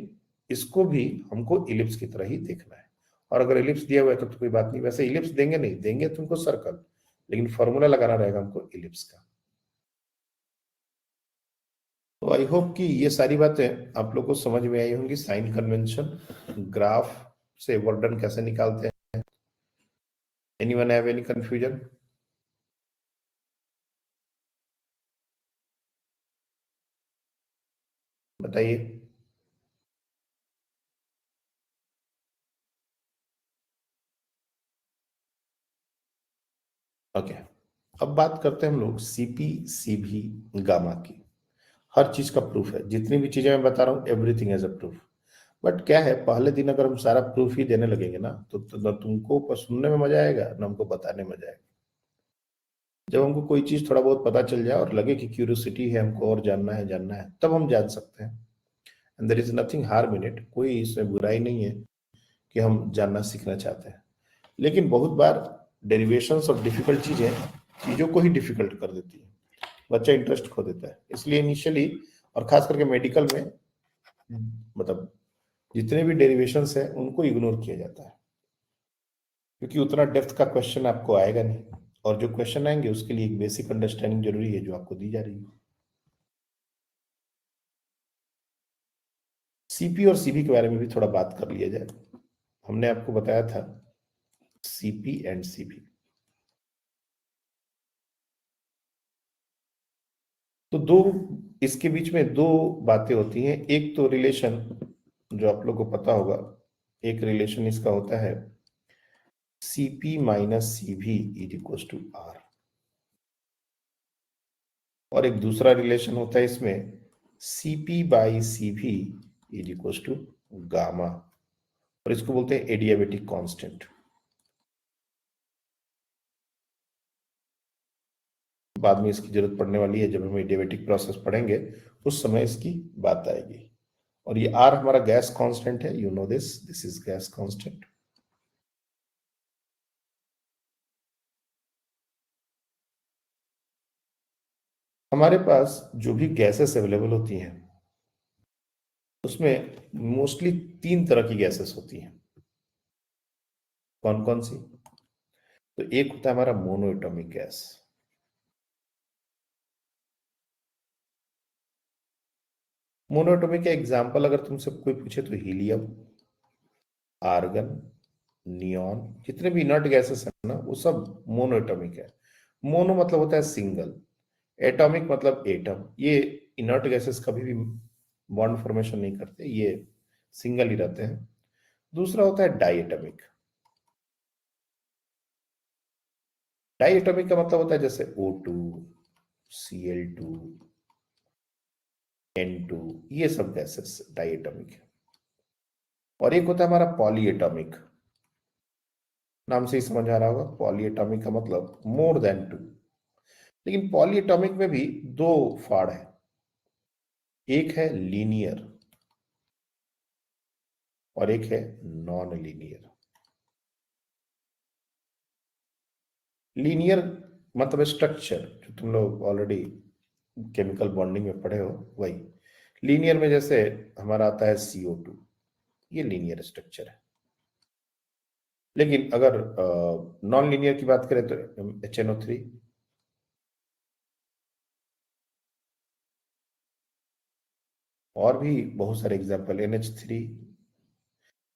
B: इसको भी हमको इलिप्स की तरह ही देखना है। और अगर इलिप्स दिया हुआ है तो कोई बात नहीं, वैसे इलिप्स देंगे नहीं, देंगे तुमको सर्कल, लेकिन फॉर्मूला लगाना रहेगा हमको इलिप्स का। तो आई होप कि ये सारी बातें आप लोग को समझ में आई होंगी। साइन कन्वेंशन, ग्राफ से वर्डन कैसे निकालते हैं। Anyone have any confusion? बताइए। ओके, अब बात करते हैं हम लोग सीपी सीबी गामा की। हर चीज का प्रूफ है, जितनी भी चीजें मैं बता रहा हूँ everything as a proof. But क्या है, पहले दिन अगर हम सारा प्रूफ ही देने लगेंगे ना तो ना तुमको सुनने में मजा आएगा ना हमको बताने में मजा आएगा। जब हमको कोई चीज थोड़ा बहुत पता चल जाए और लगे कि क्यूरियोसिटी है, हमको और जानना है, तब हम जान सकते हैं। And there is nothing harm in it, कोई इसमें बुराई नहीं है कि हम जानना सीखना चाहते हैं। लेकिन बहुत बार डेरिवेशंस और डिफिकल्ट चीजें चीजों को ही डिफिकल्ट कर देती है। बच्चा इंटरेस्ट खो देता है। इसलिए इनिशियली और खास करके मेडिकल में मतलब जितने भी डेरिवेशंस हैं उनको इग्नोर किया जाता है, क्योंकि उतना डेप्थ का क्वेश्चन आपको आएगा नहीं, और जो क्वेश्चन आएंगे उसके लिए एक बेसिक अंडरस्टैंडिंग जरूरी है जो आपको दी जा रही है। सीपी और सीबी के बारे में भी थोड़ा बात कर लिया जाए। हमने आपको बताया था सीपी एंड सीबी। तो दो इसके बीच में दो बातें होती हैं। एक तो रिलेशन जो आप लोग को पता होगा, एक रिलेशन इसका होता है CP minus CV is equal to R, और एक दूसरा रिलेशन होता है इसमें CP by CV is equal to gamma, और इसको बोलते हैं एडियाबेटिक कांस्टेंट। बाद में इसकी जरूरत पड़ने वाली है, जब हम एडियाबेटिक प्रोसेस पढ़ेंगे उस समय इसकी बात आएगी। और ये आर हमारा गैस कांस्टेंट है, you know this is gas constant. हमारे पास जो भी गैसेस अवेलेबल होती हैं उसमें मोस्टली 3 तरह की गैसेस होती हैं। कौन कौन सी? तो एक होता है हमारा mono atomic gas. Mono atomic का एग्जांपल अगर तुमसे कोई पूछे तो हीलियम, आर्गन, नियॉन, जितने भी इनर्ट गैसेस हैं ना वो सब मोनो एटॉमिक है। मोनो मतलब होता है सिंगल, एटॉमिक मतलब एटम। ये इनर्ट गैसेस कभी भी बॉन्ड फॉर्मेशन नहीं करते, ये सिंगल ही रहते हैं। दूसरा होता है डाइएटॉमिक। डाइएटॉमिक का मतलब होता है जैसे O2, Cl2, N2, ये सब गैसेस डाइएटॉमिक है। और एक होता है हमारा पॉलीएटॉमिक। नाम से ही समझ आ रहा होगा, पॉलीएटॉमिक का मतलब मोर देन 2। लेकिन पॉलीएटॉमिक में भी दो फाड़ है, एक है लीनियर और एक है नॉन लीनियर। लीनियर मतलब स्ट्रक्चर, जो तुम लोग ऑलरेडी केमिकल बॉन्डिंग में पढ़े हो वही। लीनियर में जैसे हमारा आता है CO2, ये लीनियर स्ट्रक्चर है। लेकिन अगर नॉन लीनियर की बात करें तो HNO3, और भी बहुत सारे एग्जांपल, NH3,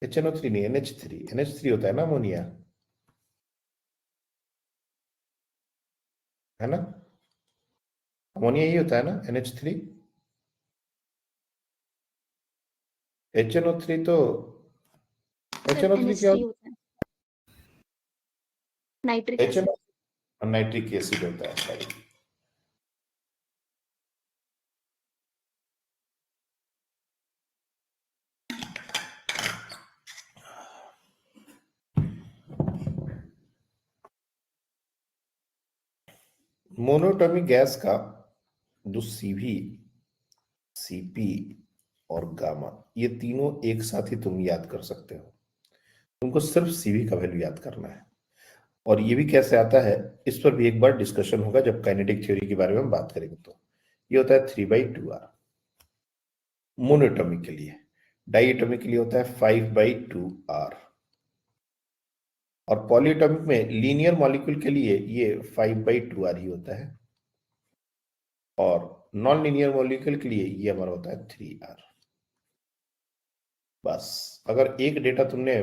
B: HNO3 नहीं, NH3 होता है ना अमोनिया, है ना? अमोनिया ही होता है ना NH3। HNO3 तो HNO3 क्या
C: NH3 होता है, nitric acid.
B: HNO nitric acid होता है, सॉरी। मोनोटॉमिक गैस का जो सीवी, सीपी और गामा, ये तीनों एक साथ ही तुम याद कर सकते हो। तुमको सिर्फ सीवी का वैल्यू याद करना है। और ये भी कैसे आता है इस पर भी एक बार डिस्कशन होगा जब काइनेटिक थ्योरी के बारे में हम बात करेंगे। तो ये होता है 3/2r मोनोटॉमिक के लिए। डाइएटॉमिक के लिए होता है 5/2r। और पॉलीएटॉमिक में लीनियर मॉलिक्यूल के लिए ये 5/2r ही होता है, और नॉन लीनियर मॉलिक्यूल के लिए ये हमारा होता है 3r। बस अगर एक डेटा तुमने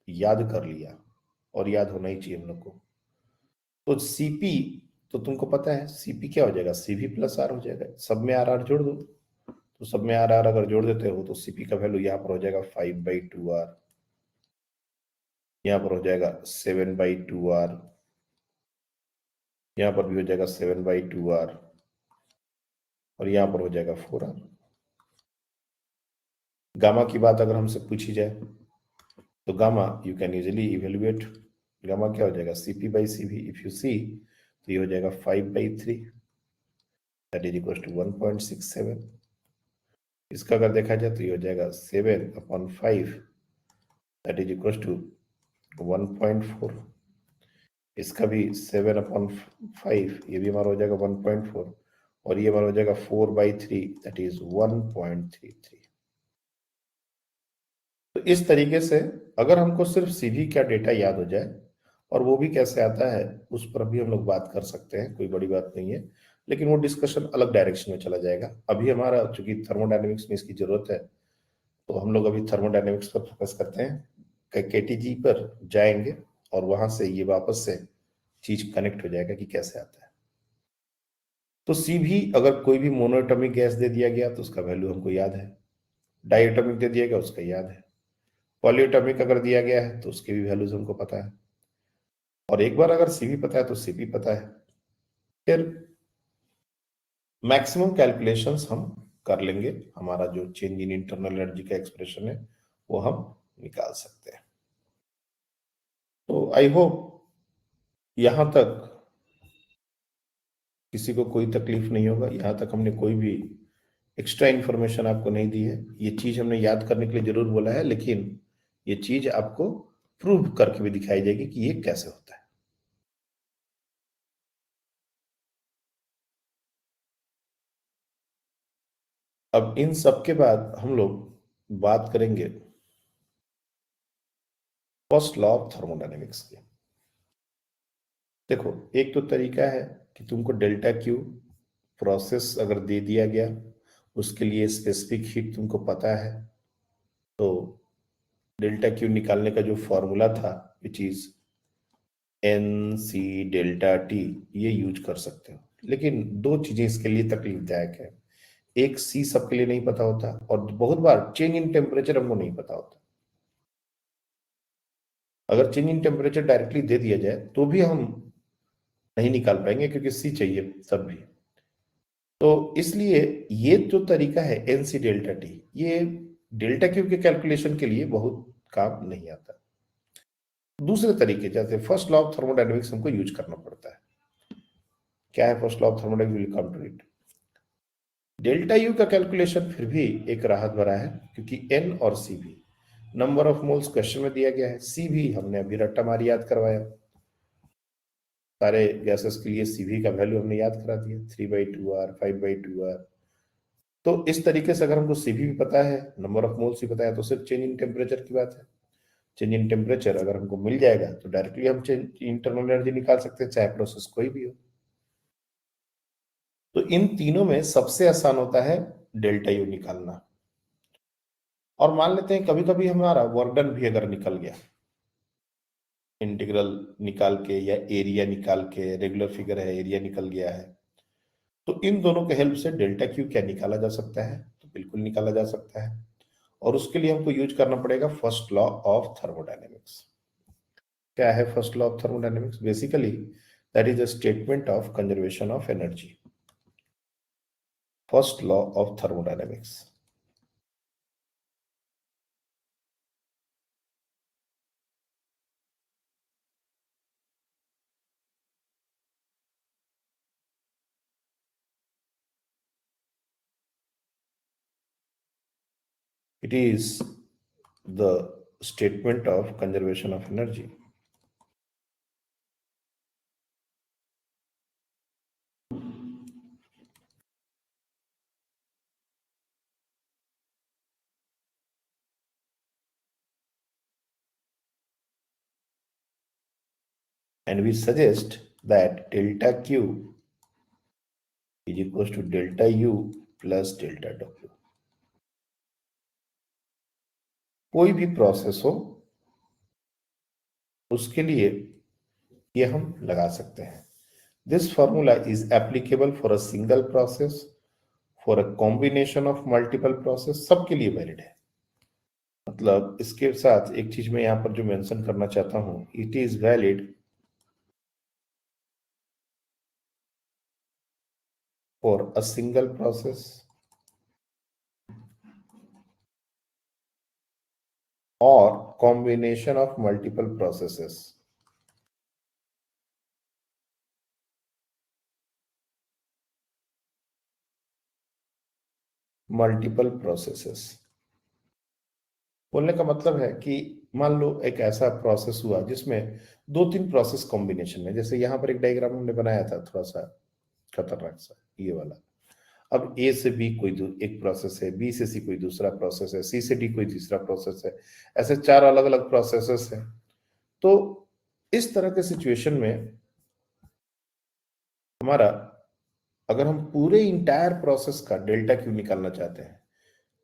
B: याद कर लिया, और याद होना ही चाहिए हम लोग को, तो सीपी तो तुमको पता है सीपी क्या हो जाएगा, सीवी प्लस आर हो जाएगा। सब में आर आर जोड़ दो, तो सब में आर आर अगर जोड़ देते हो तो सीपी का वैल्यू यहाँ पर हो जाएगा 5/2r, यहाँ पर हो जाएगा 7/2r, यहाँ पर भी हो जाएगा 7/2r, और यहाँ पर हो जाएगा 4r। गामा की बात अगर हमसे पूछी जाए तो gamma you can easily evaluate. Gamma क्या हो जाएगा, CP/CV, इफ यू सी तो ये हो जाएगा 5/3, दैट इज इक्वल टू 1.67। इसका अगर देखा जाए तो ये हो जाएगा 7/5, दैट इज इक्वल टू 1.4। इसका भी 7/5, ये भी हमारा हो जाएगा 1.4, और ये मान हो जाएगा 4/3, दैट इज 1.33। तो इस तरीके से अगर हमको सिर्फ सीवी का डेटा याद हो जाए, और वो भी कैसे आता है उस पर भी हम लोग बात कर सकते हैं, कोई बड़ी बात नहीं है, लेकिन वो डिस्कशन अलग डायरेक्शन में चला जाएगा। अभी हमारा चूंकि थर्मोडायनेमिक्स में इसकी जरूरत है, तो हम लोग अभी थर्मोडायनेमिक्स पर फोकस करते हैं, केटीजी पर जाएंगे और वहां से ये वापस से चीज कनेक्ट हो जाएगा कि कैसे आता है। तो सी भी अगर कोई भी मोनोएटॉमिक गैस दे दिया गया तो उसका वैल्यू हमको याद है, डाइएटॉमिक दे दिया गया उसका याद है, पॉलीएटॉमिक अगर दिया गया है तो उसके भी वैल्यूज हमको पता है, और एक बार अगर सीवी पता है तो सीपी पता है। फिर मैक्सिमम कैलकुलेशंस हम कर लेंगे, हमारा जो चेंज इन इंटरनल एनर्जी का एक्सप्रेशन है वो हम निकाल सकते हैं। तो आई होप यहां तक किसी को कोई तकलीफ नहीं होगा, यहां तक हमने कोई भी एक्स्ट्रा इंफॉर्मेशन आपको नहीं दी है। ये चीज हमने याद करने के लिए जरूर बोला है, लेकिन ये चीज आपको प्रूव करके भी दिखाई जाएगी कि ये कैसे होता है। अब इन सब के बाद हम लोग बात करेंगे फर्स्ट लॉ ऑफ थर्मोडायनेमिक्स की। देखो, एक तो तरीका है कि तुमको डेल्टा क्यू प्रोसेस अगर दे दिया गया, उसके लिए स्पेसिफिक हीट तुमको पता है, तो डेल्टा क्यू निकालने का जो फॉर्मूला था which is N C delta T, ये यूज कर सकते हो। लेकिन दो चीजें इसके लिए तकलीफदायक है, एक सी सबके लिए नहीं पता होता, और बहुत बार चेंज इन टेम्परेचर हमको नहीं पता होता। अगर चेंज इन टेम्परेचर डायरेक्टली दे दिया जाए तो भी हम नहीं निकाल पाएंगे, क्योंकि सी चाहिए तब भी। तो इसलिए ये जो तरीका है एनसी डेल्टा टी, ये डेल्टा क्यू के कैलकुलेशन के लिए बहुत काम नहीं आता। दूसरे तरीके जैसे फर्स्ट लॉ ऑफ थर्मोडायनेमिक्स हमको यूज करना पड़ता है। क्या है first law of thermodynamics, will come to it. Delta U का कैलकुलेशन फिर भी एक राहत भरा है, क्योंकि एन और सी भी नंबर ऑफ मोल्स क्वेश्चन में दिया गया है, सी भी हमने अभी रट्टा मारी याद करवाया, सारे गैसेस के लिए सीवी का वैल्यू हमने याद करा दिया, 3/2R 5/2R। तो इस तरीके से अगर हमको सीवी भी पता है, नंबर ऑफ मोल्स भी पता है, तो सिर्फ चेंज इन टेम्परेचर की बात है। चेंज इन टेम्परेचर अगर हमको मिल जाएगा तो डायरेक्टली हम चेंज इंटरनल एनर्जी निकाल सकते हैं, चाहे प्रोसेस कोई भी हो। तो इन तीनों में सबसे आसान होता है डेल्टा यू निकालना। और मान लेते हैं कभी कभी हमारा वर्क डन भी अगर निकल गया, इंटीग्रल निकाल के या एरिया निकाल के, रेगुलर फिगर है एरिया निकल गया है, तो इन दोनों के हेल्प से डेल्टा क्यू क्या निकाला जा सकता है, तो बिल्कुल निकाला जा सकता है। और उसके लिए हमको यूज करना पड़ेगा फर्स्ट लॉ ऑफ थर्मोडायनेमिक्स। क्या है first law of thermodynamics? Basically that is a statement of conservation of energy. First law of thermodynamics, it is the statement of conservation of energy. And we suggest that delta Q is equals to delta U plus delta W. कोई भी process हो उसके लिए ये हम लगा सकते हैं। This formula is applicable for a single process, for a combination of multiple process, सबके लिए वैलिड है। मतलब इसके साथ एक चीज मैं यहां पर जो मेंशन करना चाहता हूं, it is valid for a single process or combination of multiple processes. Multiple processes बोलने का मतलब है कि मान लो एक ऐसा प्रोसेस हुआ जिसमें दो तीन प्रोसेस कॉम्बिनेशन में, जैसे यहां पर एक डायग्राम हमने बनाया था थोड़ा सा खतरनाक सा, ये वाला अब ए से बी कोई एक प्रोसेस है, बी से सी कोई दूसरा प्रोसेस है, सी से डी कोई तीसरा प्रोसेस है, ऐसे 4 अलग अलग प्रोसेसेस हैं। तो इस तरह के सिचुएशन में हमारा, अगर हम पूरे इंटायर प्रोसेस का डेल्टा क्यू निकालना चाहते हैं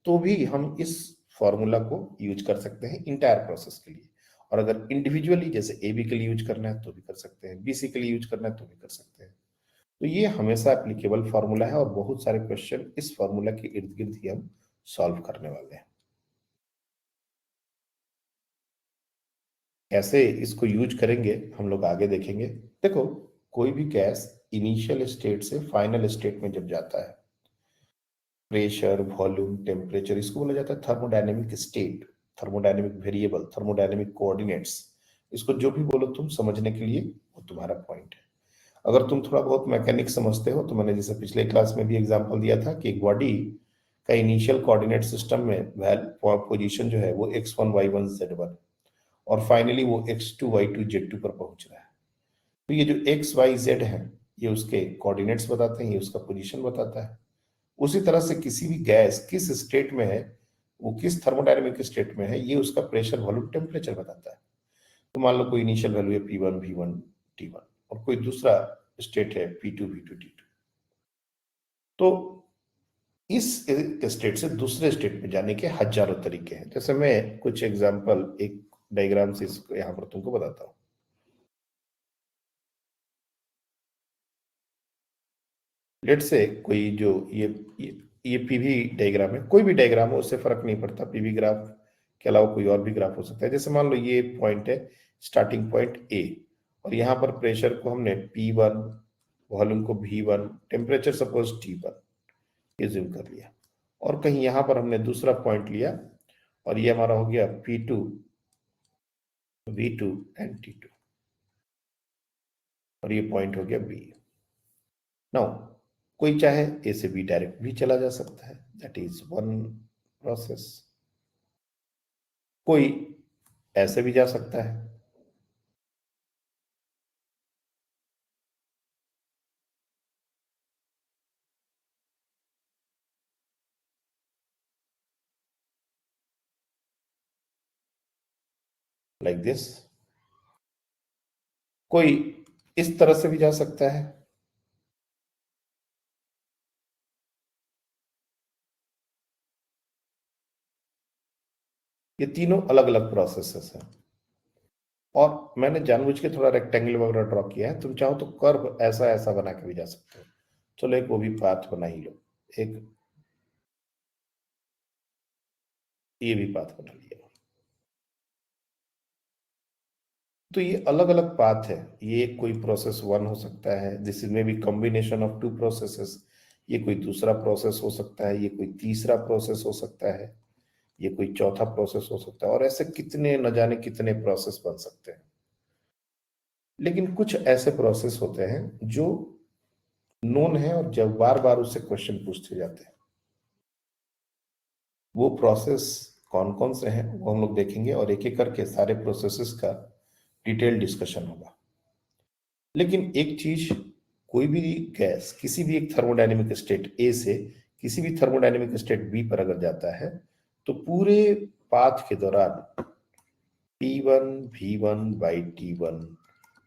B: तो भी हम इस फॉर्मूला को यूज कर सकते हैं इंटायर प्रोसेस के लिए। और अगर इंडिविजुअली जैसे ए बी के लिए यूज करना है तो भी कर सकते हैं, बी सी के लिए यूज करना है तो भी कर सकते हैं। तो ये हमेशा एप्लीकेबल फार्मूला है और बहुत सारे क्वेश्चन इस फार्मूला के इर्द गिर्द ही हम सॉल्व करने वाले हैं। कैसे इसको यूज करेंगे हम लोग आगे देखेंगे। देखो, कोई भी गैस इनिशियल स्टेट से फाइनल स्टेट में जब जाता है, प्रेशर, वॉल्यूम, टेम्परेचर, इसको बोला जाता है thermodynamic state, thermodynamic variable, thermodynamic coordinates. इसको जो भी बोलो तुम समझने के लिए वो तुम्हारा पॉइंट है। अगर तुम थोड़ा बहुत मैकेनिक्स समझते हो तो मैंने जैसे पिछले क्लास में भी एग्जांपल दिया था कि एक बॉडी का इनिशियल कोऑर्डिनेट सिस्टम में पोजीशन जो है वो x1 y1 z1 और फाइनली वो x2 y2 z2 पर पहुंच रहा है। तो ये जो x y z है ये उसके कोऑर्डिनेट्स बताते हैं, ये उसका पोजीशन बताता है। उसी तरह से किसी भी गैस किस स्टेट में है, वो किस थर्मोडायनेमिक स्टेट में है, ये उसका प्रेशर, वॉल्यूम, टेम्परेचर बताता है। तो मान लो कोई इनिशियल वैल्यू है P1 V1 T1 और कोई दूसरा स्टेट है P2 V2 T2। तो इस स्टेट से दूसरे स्टेट में जाने के हजारों तरीके हैं। जैसे मैं कुछ एग्जांपल एक डायग्राम से इसको यहां पर तुमको बताता हूं। लेट से कोई जो ये पीवी डायग्राम है, कोई भी डायग्राम हो उससे फर्क नहीं पड़ता, पीवी ग्राफ के अलावा कोई और भी ग्राफ हो सकता है। जैसे मान लो ये पॉइंट है, स्टार्टिंग पॉइंट ए, और यहाँ पर प्रेशर को हमने P1, वॉल्यूम को V1, टेम्परेचर सपोज T1 ये ज्यूम कर लिया, और कहीं यहाँ पर हमने दूसरा पॉइंट लिया और ये हमारा हो गया P2, V2 एंड T2 और ये पॉइंट हो गया B। नाउ कोई चाहे ए से बी डायरेक्ट भी चला जा सकता है, दैट इज वन प्रोसेस। कोई ऐसे भी जा सकता है, लाइक दिस। कोई इस तरह से भी जा सकता है, ये तीनों अलग अलग प्रोसेसेस हैं। और मैंने जानबूझ के थोड़ा रेक्टेंगल वगैरह ड्रॉ किया है, तुम चाहो तो कर्व ऐसा ऐसा बना के भी जा सकते हो। चलो एक वो भी पाथ बना ही लो, एक ये भी पाथ बना लिया। तो ये अलग अलग पाथ है, ये कोई प्रोसेस वन हो सकता है, this is may be combination of two processes, ये कोई दूसरा प्रोसेस हो सकता है, ये कोई तीसरा प्रोसेस हो सकता है, ये कोई चौथा प्रोसेस हो सकता है, और ऐसे कितने न जाने कितने प्रोसेस बन सकते हैं। लेकिन कुछ ऐसे प्रोसेस होते हैं जो नोन है और जब बार बार उससे क्वेश्चन पूछते जाते हैं, वो प्रोसेस कौन कौन से हैं वो हम लोग देखेंगे और एक एक करके सारे प्रोसेसेस का डिटेल डिस्कशन होगा। लेकिन एक चीज, कोई भी गैस किसी भी एक थर्मोडायनेमिक स्टेट ए से किसी भी थर्मोडायनेमिक स्टेट बी पर अगर जाता है तो पूरे पाथ के दौरान P1 V1 by T1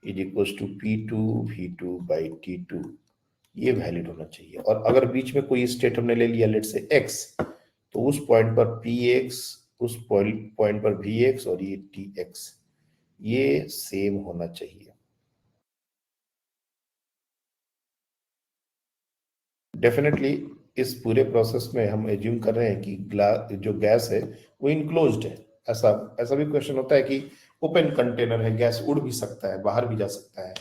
B: is equal to P2 V2 by T2, ये वैलिड होना चाहिए। और अगर बीच में कोई स्टेट हमने ले लिया लेट से x, तो उस पॉइंट पर Px, उस पॉइंट पर Vx और ये Tx ये सेम होना चाहिए। डेफिनेटली इस पूरे प्रोसेस में हम एज्यूम कर रहे हैं कि जो गैस है वो इनक्लोज्ड है। ऐसा ऐसा भी क्वेश्चन होता है कि ओपन कंटेनर है, गैस उड़ भी सकता है, बाहर भी जा सकता है,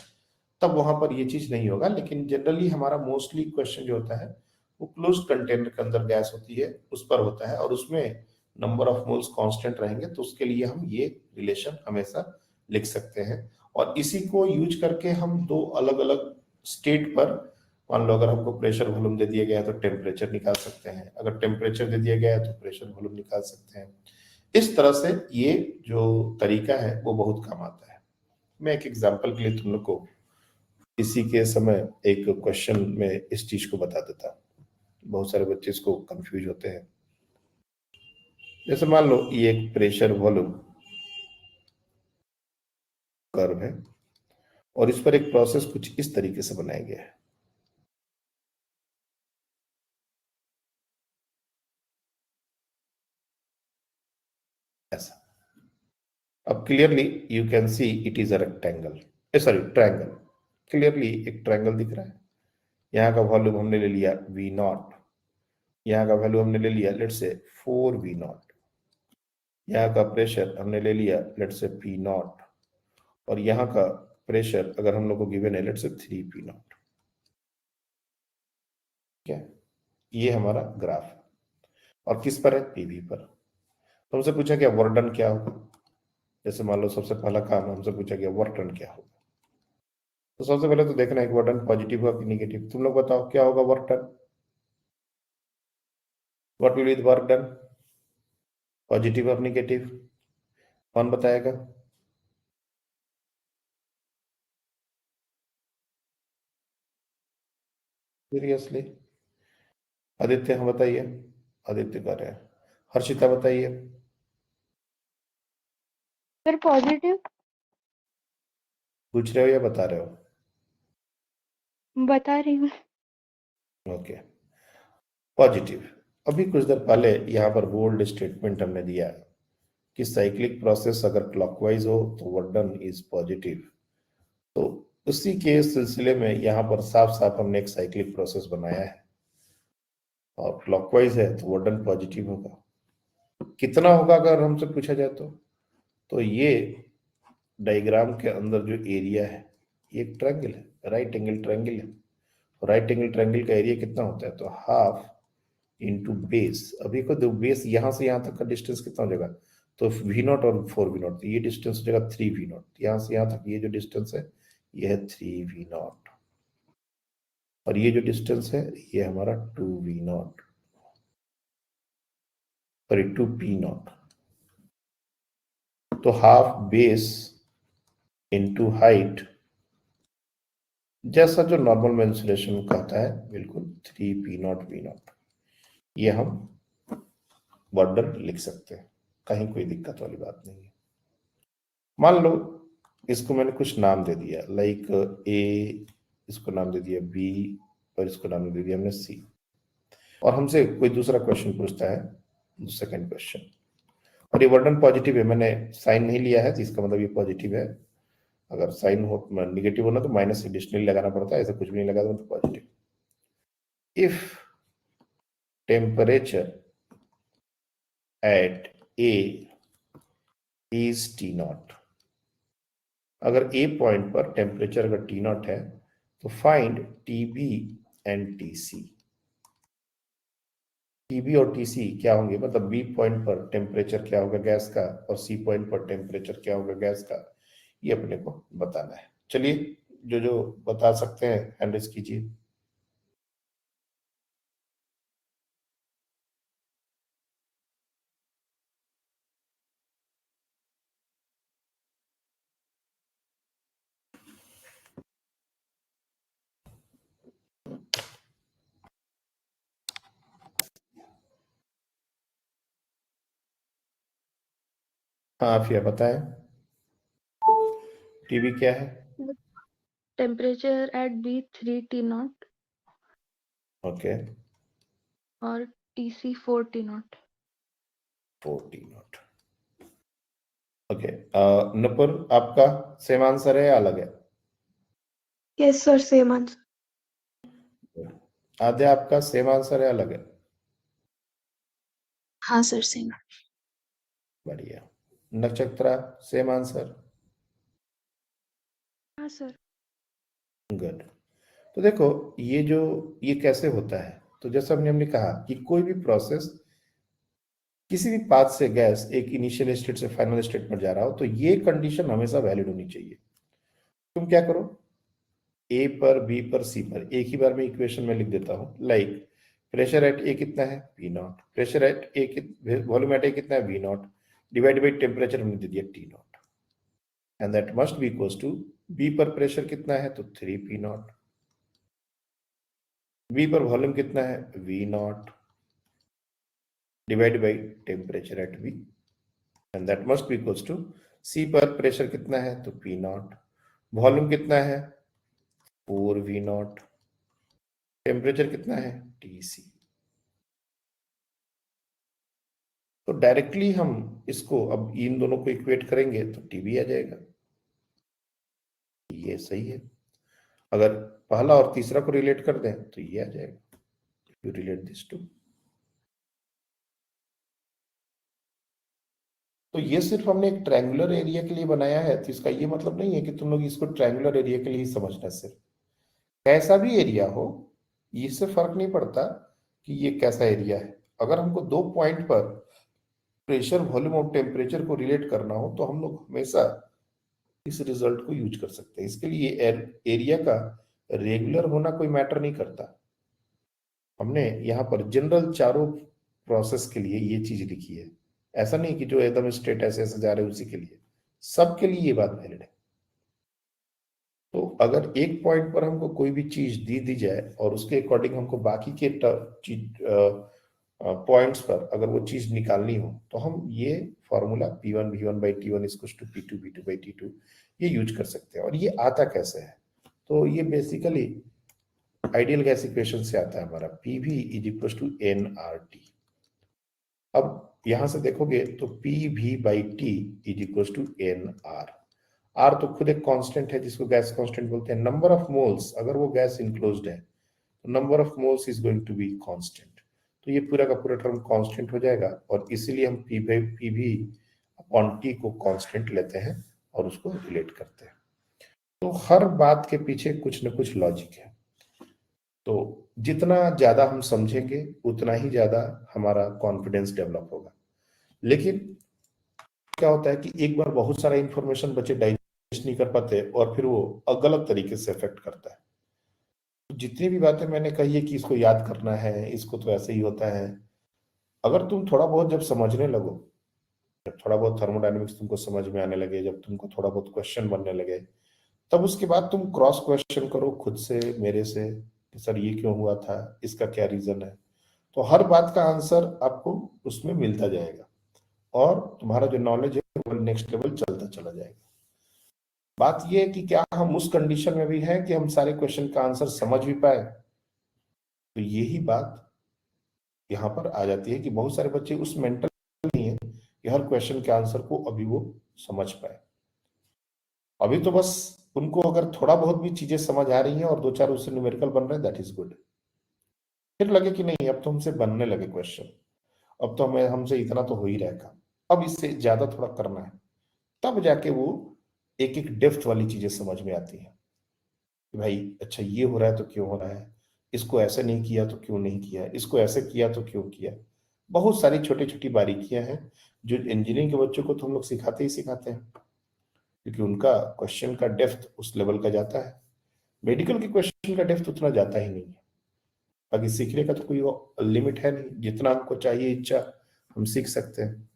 B: तब वहां पर ये चीज नहीं होगा। लेकिन जनरली हमारा मोस्टली क्वेश्चन जो होता है वो क्लोज कंटेनर के अंदर गैस होती है उस पर होता है, और उसमें नंबर ऑफ मोल्स कांस्टेंट रहेंगे, तो उसके लिए हम ये रिलेशन हमेशा लिख सकते हैं। और इसी को यूज करके हम दो अलग अलग स्टेट पर, मान लो अगर हमको प्रेशर वॉल्यूम दे दिया गया है तो टेम्परेचर निकाल सकते हैं, अगर टेम्परेचर दे दिया गया है तो प्रेशर वॉल्यूम निकाल सकते हैं। इस तरह से ये जो तरीका है वो बहुत काम आता है। मैं एक एग्जांपल के लिए तुम लोग को इसी के समय एक क्वेश्चन में इस चीज को बता देता हूं। बहुत सारे बच्चे इसको कंफ्यूज होते हैं। जैसे मान लो ये एक प्रेशर वॉल्यूम कर्व है और इस पर एक प्रोसेस कुछ इस तरीके से बनाया गया है। ऐसा। अब clearly you can see it is a rectangle, sorry triangle. Clearly एक ट्रायंगल दिख रहा है। यहाँ का वॉल्यूम हमने ले लिया वी नॉट, यहाँ का वैल्यू हमने ले लिया लेट्स से 4 वी नॉट, यहाँ का प्रेशर हमने ले लिया लेट्स से पी नॉट, और यहाँ का प्रेशर अगर हम लोग को गिवन है लेट्स से 3 पी नॉट। क्या ये हमारा ग्राफ है और किस पर है, पीवी पर। तो हमसे पूछा क्या वर्क डन क्या होगा। जैसे मान लो सबसे पहला काम हमसे पूछा गया वर्क डन क्या होगा। तो सबसे पहले तो देखना है कि वर्क डन पॉजिटिव होगा कि नेगेटिव। तुम लोग बताओ क्या होगा work done, what will be the work done, positive और नेगेटिव, कौन बताएगा। सीरियसली आदित्य, हम बताइए। आदित्य कर रहे हैं। हर्षिता बताइए।
D: Sir positive.
B: पूछ रहे हो या बता रहे हो।
D: बता रही हूँ।
B: Okay positive. अभी कुछ देर पहले यहाँ पर बोल्ड स्टेटमेंट हमने दिया कि साइक्लिक प्रोसेस अगर क्लॉकवाइज हो तो वर्क डन इज पॉजिटिव। तो उसी के सिलसिले में यहाँ पर साफ साफ हमने एक साइक्लिक प्रोसेस बनाया है और क्लॉकवाइज है तो वर्क डन पॉजिटिव होगा। कितना होगा अगर हमसे पूछा जाए तो ये डायग्राम के अंदर जो एरिया है ये एक ट्रायंगल है, राइट एंगल ट्रायंगल है। राइट एंगल ट्रायंगल का एरिया कितना होता है, तो हाफ इंटू बेस। अभी को बेस यहां से यहां तक का डिस्टेंस कितना हो जाएगा, तो वी नॉट और 4 वी नॉट, तो ये डिस्टेंस हो जाएगा 3 वी नॉट। यहां से यहां तक ये जो डिस्टेंस है ये है 3 वी नॉट, और ये जो डिस्टेंस है ये हमारा 2 V nought, sorry 2 P nought. तो हाफ बेस इंटू हाइट, जैसा जो नॉर्मल मेंसुरेशन कहता है बिल्कुल 3 पी नॉट वी नॉट, ये हम बॉर्डर लिख सकते हैं, कहीं कोई दिक्कत वाली बात नहीं है। मान लो इसको मैंने कुछ नाम दे दिया, लाइक ए, इसको नाम दे दिया बी, और इसको नाम दे दिया हमने सी, और हमसे कोई दूसरा क्वेश्चन पूछता है सेकंड क्वेश्चन, और ये वर्डन पॉजिटिव है, मैंने साइन नहीं लिया है तो इसका मतलब ये पॉजिटिव है। अगर साइन हो निगेटिव होना तो माइनस एडिशनली लगाना पड़ता है, ऐसा कुछ भी नहीं लगा तो positive. If temperature at A is T nought, अगर ए पॉइंट पर टेम्परेचर अगर टी नॉट है तो find T B and T C. T B और टी सी क्या होंगे, मतलब बी पॉइंट पर टेम्परेचर क्या होगा गैस का और सी पॉइंट पर टेम्परेचर क्या होगा गैस का, ये अपने को बताना है। चलिए जो जो बता सकते हैं हैंड रेज कीजिए। हाँ आफिया बताएं, टीबी क्या है।
D: Temperature at B 3 T not
B: okay
D: और TC 4 T not.
B: 4 T not. Okay Nupur आपका सेम आंसर है या अलग है।
C: Yes sir same answer.
B: Aadya आपका सेम आंसर है अलग है।
C: हाँ सर सेम।
B: बढ़िया। नक्षत्रा सेम आंसर।
D: हाँ सर।
B: गुड। तो देखो ये कैसे होता है, तो जैसा हमने कहा कि कोई भी प्रोसेस किसी भी पाथ से गैस एक इनिशियल स्टेट से फाइनल स्टेट पर जा रहा हो तो ये कंडीशन हमेशा वैलिड होनी चाहिए। तुम क्या करो, ए पर बी पर सी पर एक ही बार में इक्वेशन में लिख देता हूं, लाइक प्रेशर एट ए कितना है P not, pressure at A volume at A कितना है V not, divide by temperature हमने दे दिया T not, and that must be equals to B पर प्रेशर कितना है तो 3 पी नॉट, V पर वॉल्यूम कितना है, V not divide by temperature at V and that must be equals to C पर प्रेशर कितना है, तो P नॉट, वॉल्यूम कितना है 4V नॉट, टेम्परेचर कितना है TC। तो डायरेक्टली हम इसको अब इन दोनों को इक्वेट करेंगे तो TB आ जाएगा, ये सही है। अगर पहला और तीसरा को रिलेट कर दें तो ये आ जाएगा, यू रिलेट दिस टू। तो ये सिर्फ हमने एक ट्रायंगुलर एरिया के लिए बनाया है, तो इसका ये मतलब नहीं है कि तुम लोग इसको ट्रायंगुलर एरिया के लिए ही समझना। सिर्फ कैसा भी एरिया हो, इससे फर्क नहीं पड़ता कि ये कैसा एरिया है। अगर हमको दो पॉइंट पर प्रेशर, वॉल्यूम और टेम्परेचर को रिलेट करना हो तो हम लोग हमेशा इस रिजल्ट को यूज कर सकते हैं। इसके लिए एरिया का रेगुलर होना कोई मैटर नहीं करता। हमने यहाँ पर जनरल चारों प्रोसेस के लिए ये चीज लिखी है, ऐसा नहीं कि जो एकदम स्ट्रेट ऐसे ऐसे जा रहे हैं उसी के लिए, सबके लिए ये बात वैलिड है। तो अगर एक पॉइंट पर हमको कोई भी चीज दी जाए और उसके अकॉर्डिंग हमको बाकी के पॉइंट्स पर अगर वो चीज निकालनी हो तो हम ये formula P1 V1 by T1 equals to P2 V2 by T2 ये यूज कर सकते हैं। और ये आता कैसे है, तो ये बेसिकली आइडियल गैस इक्वेशन से आता है हमारा, PV is equals to nRT। अब यहां से देखोगे तो PV by T is equals to nR। R तो खुद एक कांस्टेंट है जिसको गैस कांस्टेंट बोलते हैं। नंबर ऑफ मोल्स, अगर वो गैस इनक्लोज्ड है तो number of moles is going to be constant, तो ये पूरा का पूरा टर्म कांस्टेंट हो जाएगा और इसीलिए हम PV अपॉन T को कांस्टेंट लेते हैं और उसको रिलेट करते हैं। तो हर बात के पीछे कुछ न कुछ लॉजिक है। तो जितना ज्यादा हम समझेंगे उतना ही ज्यादा हमारा कॉन्फिडेंस डेवलप होगा। लेकिन क्या होता है कि एक बार बहुत सारा इंफॉर्मेशन बच्चे डाइजेस्ट नहीं कर पाते और फिर वो गलत तरीके से अफेक्ट करता है। तो जितनी भी बातें मैंने कही है कि इसको याद करना है, इसको तो ऐसे ही होता है, अगर तुम थोड़ा बहुत जब समझने लगो, जब थोड़ा बहुत थर्मोडायनेमिक्स तुमको समझ में आने लगे, जब तुमको थोड़ा बहुत क्वेश्चन बनने लगे, तब उसके बाद तुम क्रॉस क्वेश्चन करो खुद से, मेरे से, कि सर ये क्यों हुआ था, इसका क्या रीजन है। तो हर बात का आंसर आपको उसमें मिलता जाएगा और तुम्हारा जो नॉलेज है वो नेक्स्ट लेवल चलता चला जाएगा। बात ये है कि क्या हम उस कंडीशन में भी हैं कि हम सारे क्वेश्चन का आंसर समझ भी पाए। तो यही बात यहाँ पर आ जाती है कि बहुत सारे बच्चे उस मेंटल नहीं है कि हर क्वेश्चन के आंसर को अभी वो समझ पाए। अभी तो बस उनको अगर थोड़ा बहुत भी चीजें समझ आ रही हैं और दो चार उससे न्यूमेरिकल बन रहे हैं, दैट इज गुड। फिर लगे कि नहीं अब तो हमसे बनने लगे क्वेश्चन, अब तो हमें हमसे इतना तो हो ही रहेगा, अब इससे ज्यादा थोड़ा करना है, तब जाके वो एक एक डेप्थ वाली चीजें समझ में आती है कि भाई अच्छा ये हो रहा है तो क्यों हो रहा है, इसको ऐसे नहीं किया तो क्यों नहीं किया, इसको ऐसे किया तो क्यों किया। बहुत सारी छोटी छोटी बारीकियां हैं जो इंजीनियरिंग के बच्चों को तो हम लोग सिखाते ही सिखाते हैं, क्योंकि उनका क्वेश्चन का डेप्थ उस लेवल का जाता है। मेडिकल के क्वेश्चन का डेप्थ उतना जाता ही नहीं है। बाकी सीखने का तो कोई लिमिट है नहीं, जितना हमको चाहिए इच्छा हम सीख सकते हैं।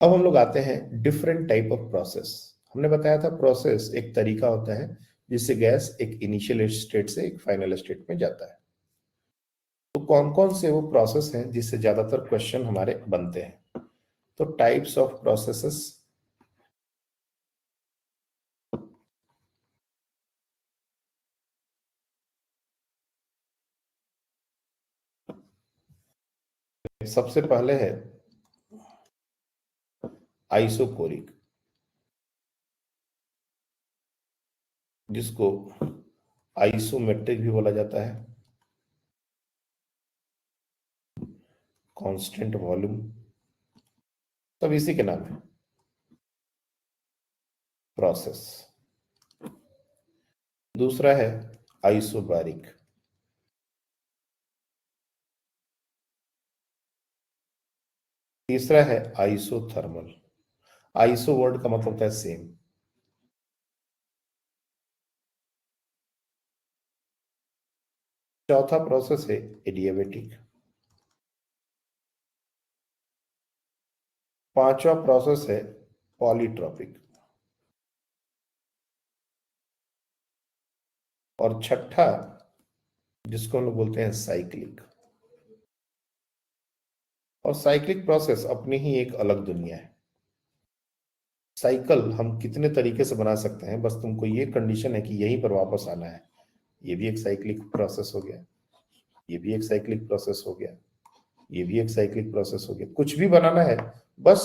B: अब हम लोग आते हैं डिफरेंट टाइप ऑफ प्रोसेस। हमने बताया था प्रोसेस एक तरीका होता है जिससे गैस एक इनिशियल स्टेट से एक फाइनल स्टेट में जाता है। तो कौन कौन से वो प्रोसेस हैं जिससे ज्यादातर क्वेश्चन हमारे बनते हैं। तो टाइप्स ऑफ प्रोसेसेस, सबसे पहले है आइसोकोरिक, जिसको आइसोमेट्रिक भी बोला जाता है, कांस्टेंट वॉल्यूम, सब इसी के नाम है प्रोसेस। दूसरा है आइसोबारिक, तीसरा है आइसोथर्मल। आइसो वर्ड का मतलब होता है सेम। चौथा प्रोसेस है एडियाबेटिक। पांचवा प्रोसेस है पॉलीट्रॉपिक और छठा जिसको हम लोग बोलते हैं साइक्लिक। और साइक्लिक प्रोसेस अपनी ही एक अलग दुनिया है। साइकिल हम कितने तरीके से बना सकते हैं, बस तुमको ये कंडीशन है कि यहीं पर वापस आना है। ये भी एक साइक्लिक प्रोसेस हो गया, ये भी एक साइक्लिक प्रोसेस हो गया, ये भी एक साइक्लिक प्रोसेस हो गया। कुछ भी बनाना है बस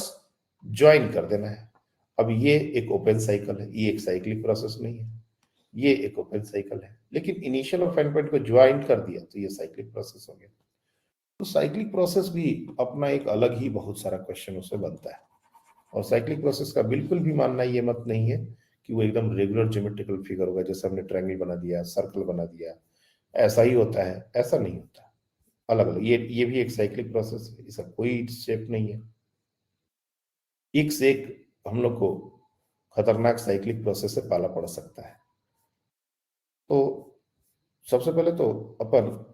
B: ज्वाइन कर देना है। अब ये एक ओपन साइकिल है, ये एक साइक्लिक प्रोसेस नहीं है, ये एक ओपन साइकिल है, लेकिन इनिशियल और फाइनल पॉइंट को ज्वाइन कर दिया तो ये साइक्लिक प्रोसेस हो गया। तो साइक्लिक प्रोसेस भी अपना एक अलग ही बहुत सारा क्वेश्चन उससे बनता है। और साइक्लिक प्रोसेस का बिल्कुल भी मानना ये मत नहीं है कि वो एकदम रेगुलर ज्योमेट्रिकल फिगर होगा, जैसे हमने ट्रायंगल बना दिया, सर्कल बना दिया, ऐसा ही होता है, ऐसा नहीं होता। अलग अलग, ये भी एक साइक्लिक प्रोसेस है, इसका कोई शेप नहीं है। एक से एक हम लोग को खतरनाक साइक्लिक प्रोसेस से पाला पड़ सकता है। तो सबसे पहले तो अपन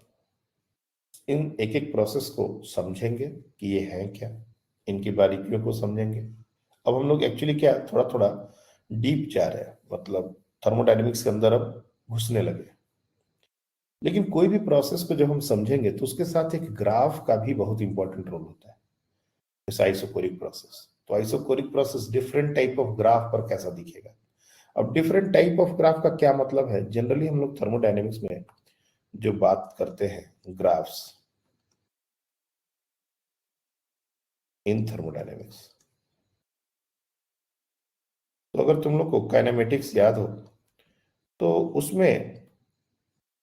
B: इन एक एक प्रोसेस को समझेंगे कि ये है क्या, इनकी बारीकियों को समझेंगे। अब हम लोग एक्चुअली क्या थोड़ा थोड़ा डीप जा रहे हैं, मतलब थर्मोडायनेमिक्स के अंदर अब घुसने लगे। लेकिन कोई भी प्रोसेस को जब हम समझेंगे तो उसके साथ एक ग्राफ का भी बहुत इंपॉर्टेंट रोल होता है, जैसे आइसोकोरिक प्रोसेस। तो isochoric process different type of graph पर कैसा दिखेगा। अब डिफरेंट टाइप ऑफ ग्राफ का क्या मतलब है, जनरली हम लोग थर्मोडायनेमिक्स में जो बात करते हैं ग्राफ्स इन थर्मोडायनेमिक्स, तो अगर तुम लोग को काइनेमेटिक्स याद हो तो उसमें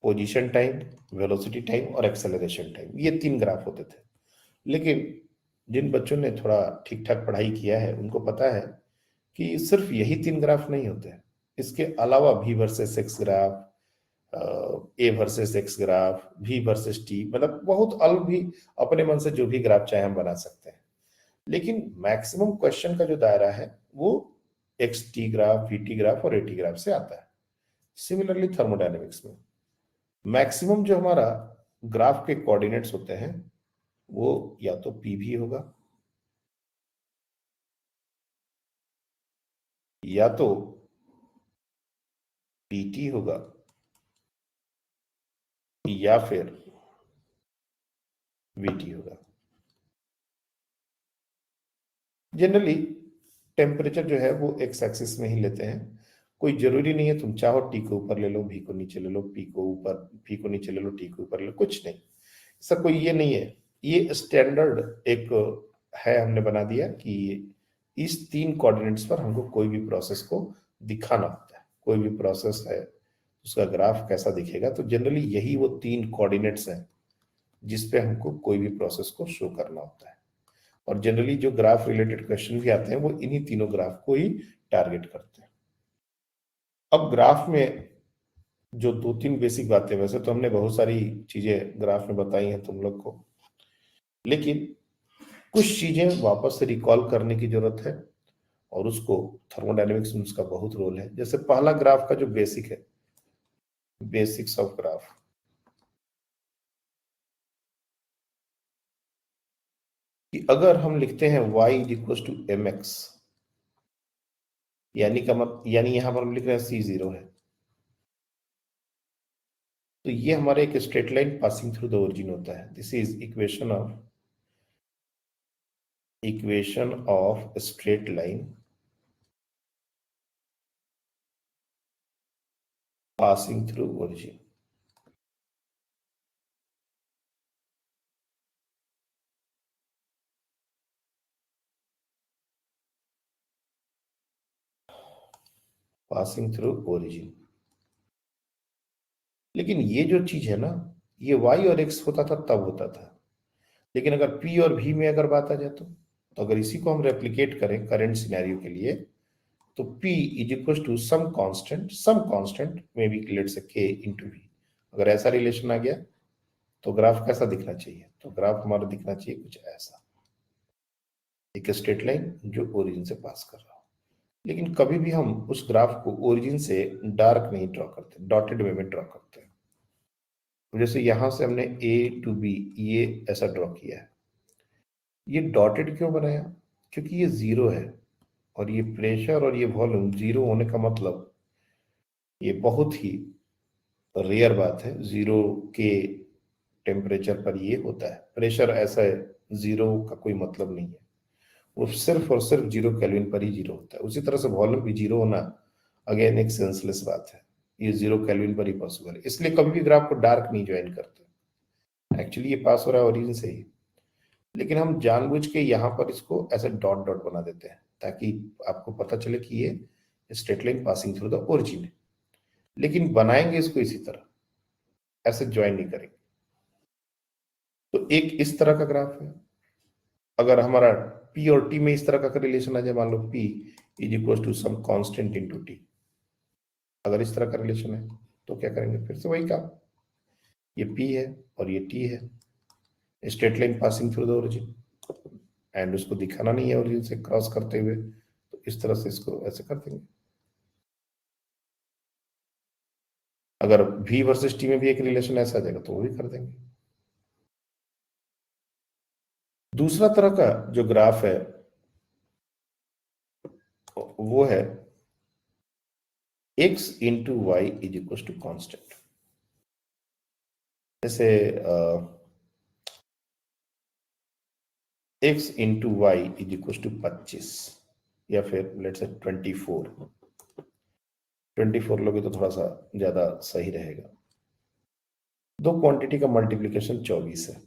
B: पोजीशन टाइम, वेलोसिटी टाइम और एक्सेलरेशन टाइम, ये 3 ग्राफ होते थे। लेकिन जिन बच्चों ने थोड़ा ठीक ठाक पढ़ाई किया है उनको पता है कि सिर्फ यही 3 ग्राफ नहीं होते हैं। इसके अलावा भी versus x graph, A versus x graph, भी वर्सेस टी, मतलब बहुत अलग भी अपने मन से जो भी ग्राफ चाहे हम बना सकते हैं। लेकिन मैक्सिमम क्वेश्चन का जो दायरा है वो x T graph, we T graph और ए टी ग्राफ से आता है। सिमिलरली थर्मोडायनेमिक्स में मैक्सिमम जो हमारा ग्राफ के कोऑर्डिनेट्स होते हैं वो या तो पी भी होगा, या तो पीटी होगा, या फिर वीटी होगा। जनरली टेम्परेचर जो है वो एक्स एक्सिस में ही लेते हैं। कोई जरूरी नहीं है, तुम चाहो टी को ऊपर ले लो, भी को नीचे ले लो, पी को ऊपर, पी को नीचे ले लो, टी को ऊपर ले लो, कुछ नहीं, ऐसा कोई ये नहीं है। ये स्टैंडर्ड एक है, हमने बना दिया कि इस 3 कोऑर्डिनेट्स पर हमको कोई भी प्रोसेस को दिखाना होता है। कोई भी प्रोसेस है उसका ग्राफ कैसा दिखेगा, तो जनरली यही वो 3 कोऑर्डिनेट्स हैं जिसपे हमको कोई भी प्रोसेस को शो करना होता है। और जनरली जो ग्राफ रिलेटेड क्वेश्चन भी आते हैं वो इन्हीं तीनों ग्राफ को ही टारगेट करते हैं। अब ग्राफ में जो 2-3 बेसिक बातें, वैसे तो हमने बहुत सारी चीजें ग्राफ में बताई हैं तुम लोग को, लेकिन कुछ चीजें वापस से रिकॉल करने की जरूरत है, और उसको थर्मोडायनेमिक्स में उसका बहुत रोल है। जैसे पहला ग्राफ का जो बेसिक है, बेसिक्स ऑफ ग्राफ, कि अगर हम लिखते हैं y इक्वल टू mx, यानी यहां पर हम लिख रहे हैं c0 है, तो ये हमारे एक straight line passing through the origin होता है। This is equation of straight line passing through origin. Passing through origin. लेकिन ये जो चीज है ना, ये y और x होता था तब होता था, लेकिन अगर p और v में अगर बात आ जाए तो अगर इसी को हम रेप्लिकेट करें करंट सिनेरियो के लिए, तो p is equal to some constant may be let's say k into v। अगर ऐसा रिलेशन आ गया तो ग्राफ कैसा दिखना चाहिए, तो ग्राफ हमारा दिखना चाहिए कुछ ऐसा, एक स्ट्रेट लाइन जो ओरिजिन से पास कर रहा हो। लेकिन कभी भी हम उस ग्राफ को ओरिजिन से डार्क नहीं ड्रॉ करते, डॉटेड वे में ड्रॉ करते हैं। जैसे यहां से हमने ए टू बी ये ऐसा ड्रॉ किया है। ये डॉटेड क्यों बनाया, क्योंकि ये 0 है, और ये प्रेशर और ये वॉल्यूम 0 होने का मतलब ये बहुत ही रेयर बात है, 0 के टेम्परेचर पर ये होता है। प्रेशर ऐसा है, 0 का कोई मतलब नहीं है, वो सिर्फ और सिर्फ 0 केल्विन पर ही 0 होता है। उसी तरह से वॉल्यूम भी 0 होना अगेन एक सेंसलेस बात है, ये 0 केल्विन पर ही पॉसिबल है। इसलिए कभी भी ग्राफ को डार्क नहीं ज्वाइन करते। एक्चुअली ये पास हो रहा है ओरिजिन से ही, लेकिन हम जानबूझ के यहाँ पर इसको ऐसे डॉट डॉट बना देते हैं ताकि आपको पता चले कि ये straight line passing through the origin है। लेकिन बनाएंगे इसको इसी तरह, ऐसे ज्वाइन नहीं करेंगे। तो एक इस तरह का ग्राफ है। अगर हमारा P और T में इस तरह का रिलेशन आ जाए, मान लो P is equal to some constant into T, अगर इस तरह का रिलेशन है तो क्या करेंगे, फिर से वही काम, ये P है और ये T है, straight line passing through the origin, and उसको दिखाना नहीं है ओरिजिन से क्रॉस करते हुए, तो इस तरह से इसको ऐसे कर देंगे। अगर V वर्सेस T में भी एक रिलेशन ऐसा आ जाएगा तो वो भी कर देंगे। दूसरा तरह का जो ग्राफ है वो है x into Y is equal to constant. जैसे x into Y is equal to 25 या फिर लेट्स से 24 लोगे तो थोड़ा सा ज्यादा सही रहेगा। दो क्वांटिटी का मल्टीप्लिकेशन 24 है।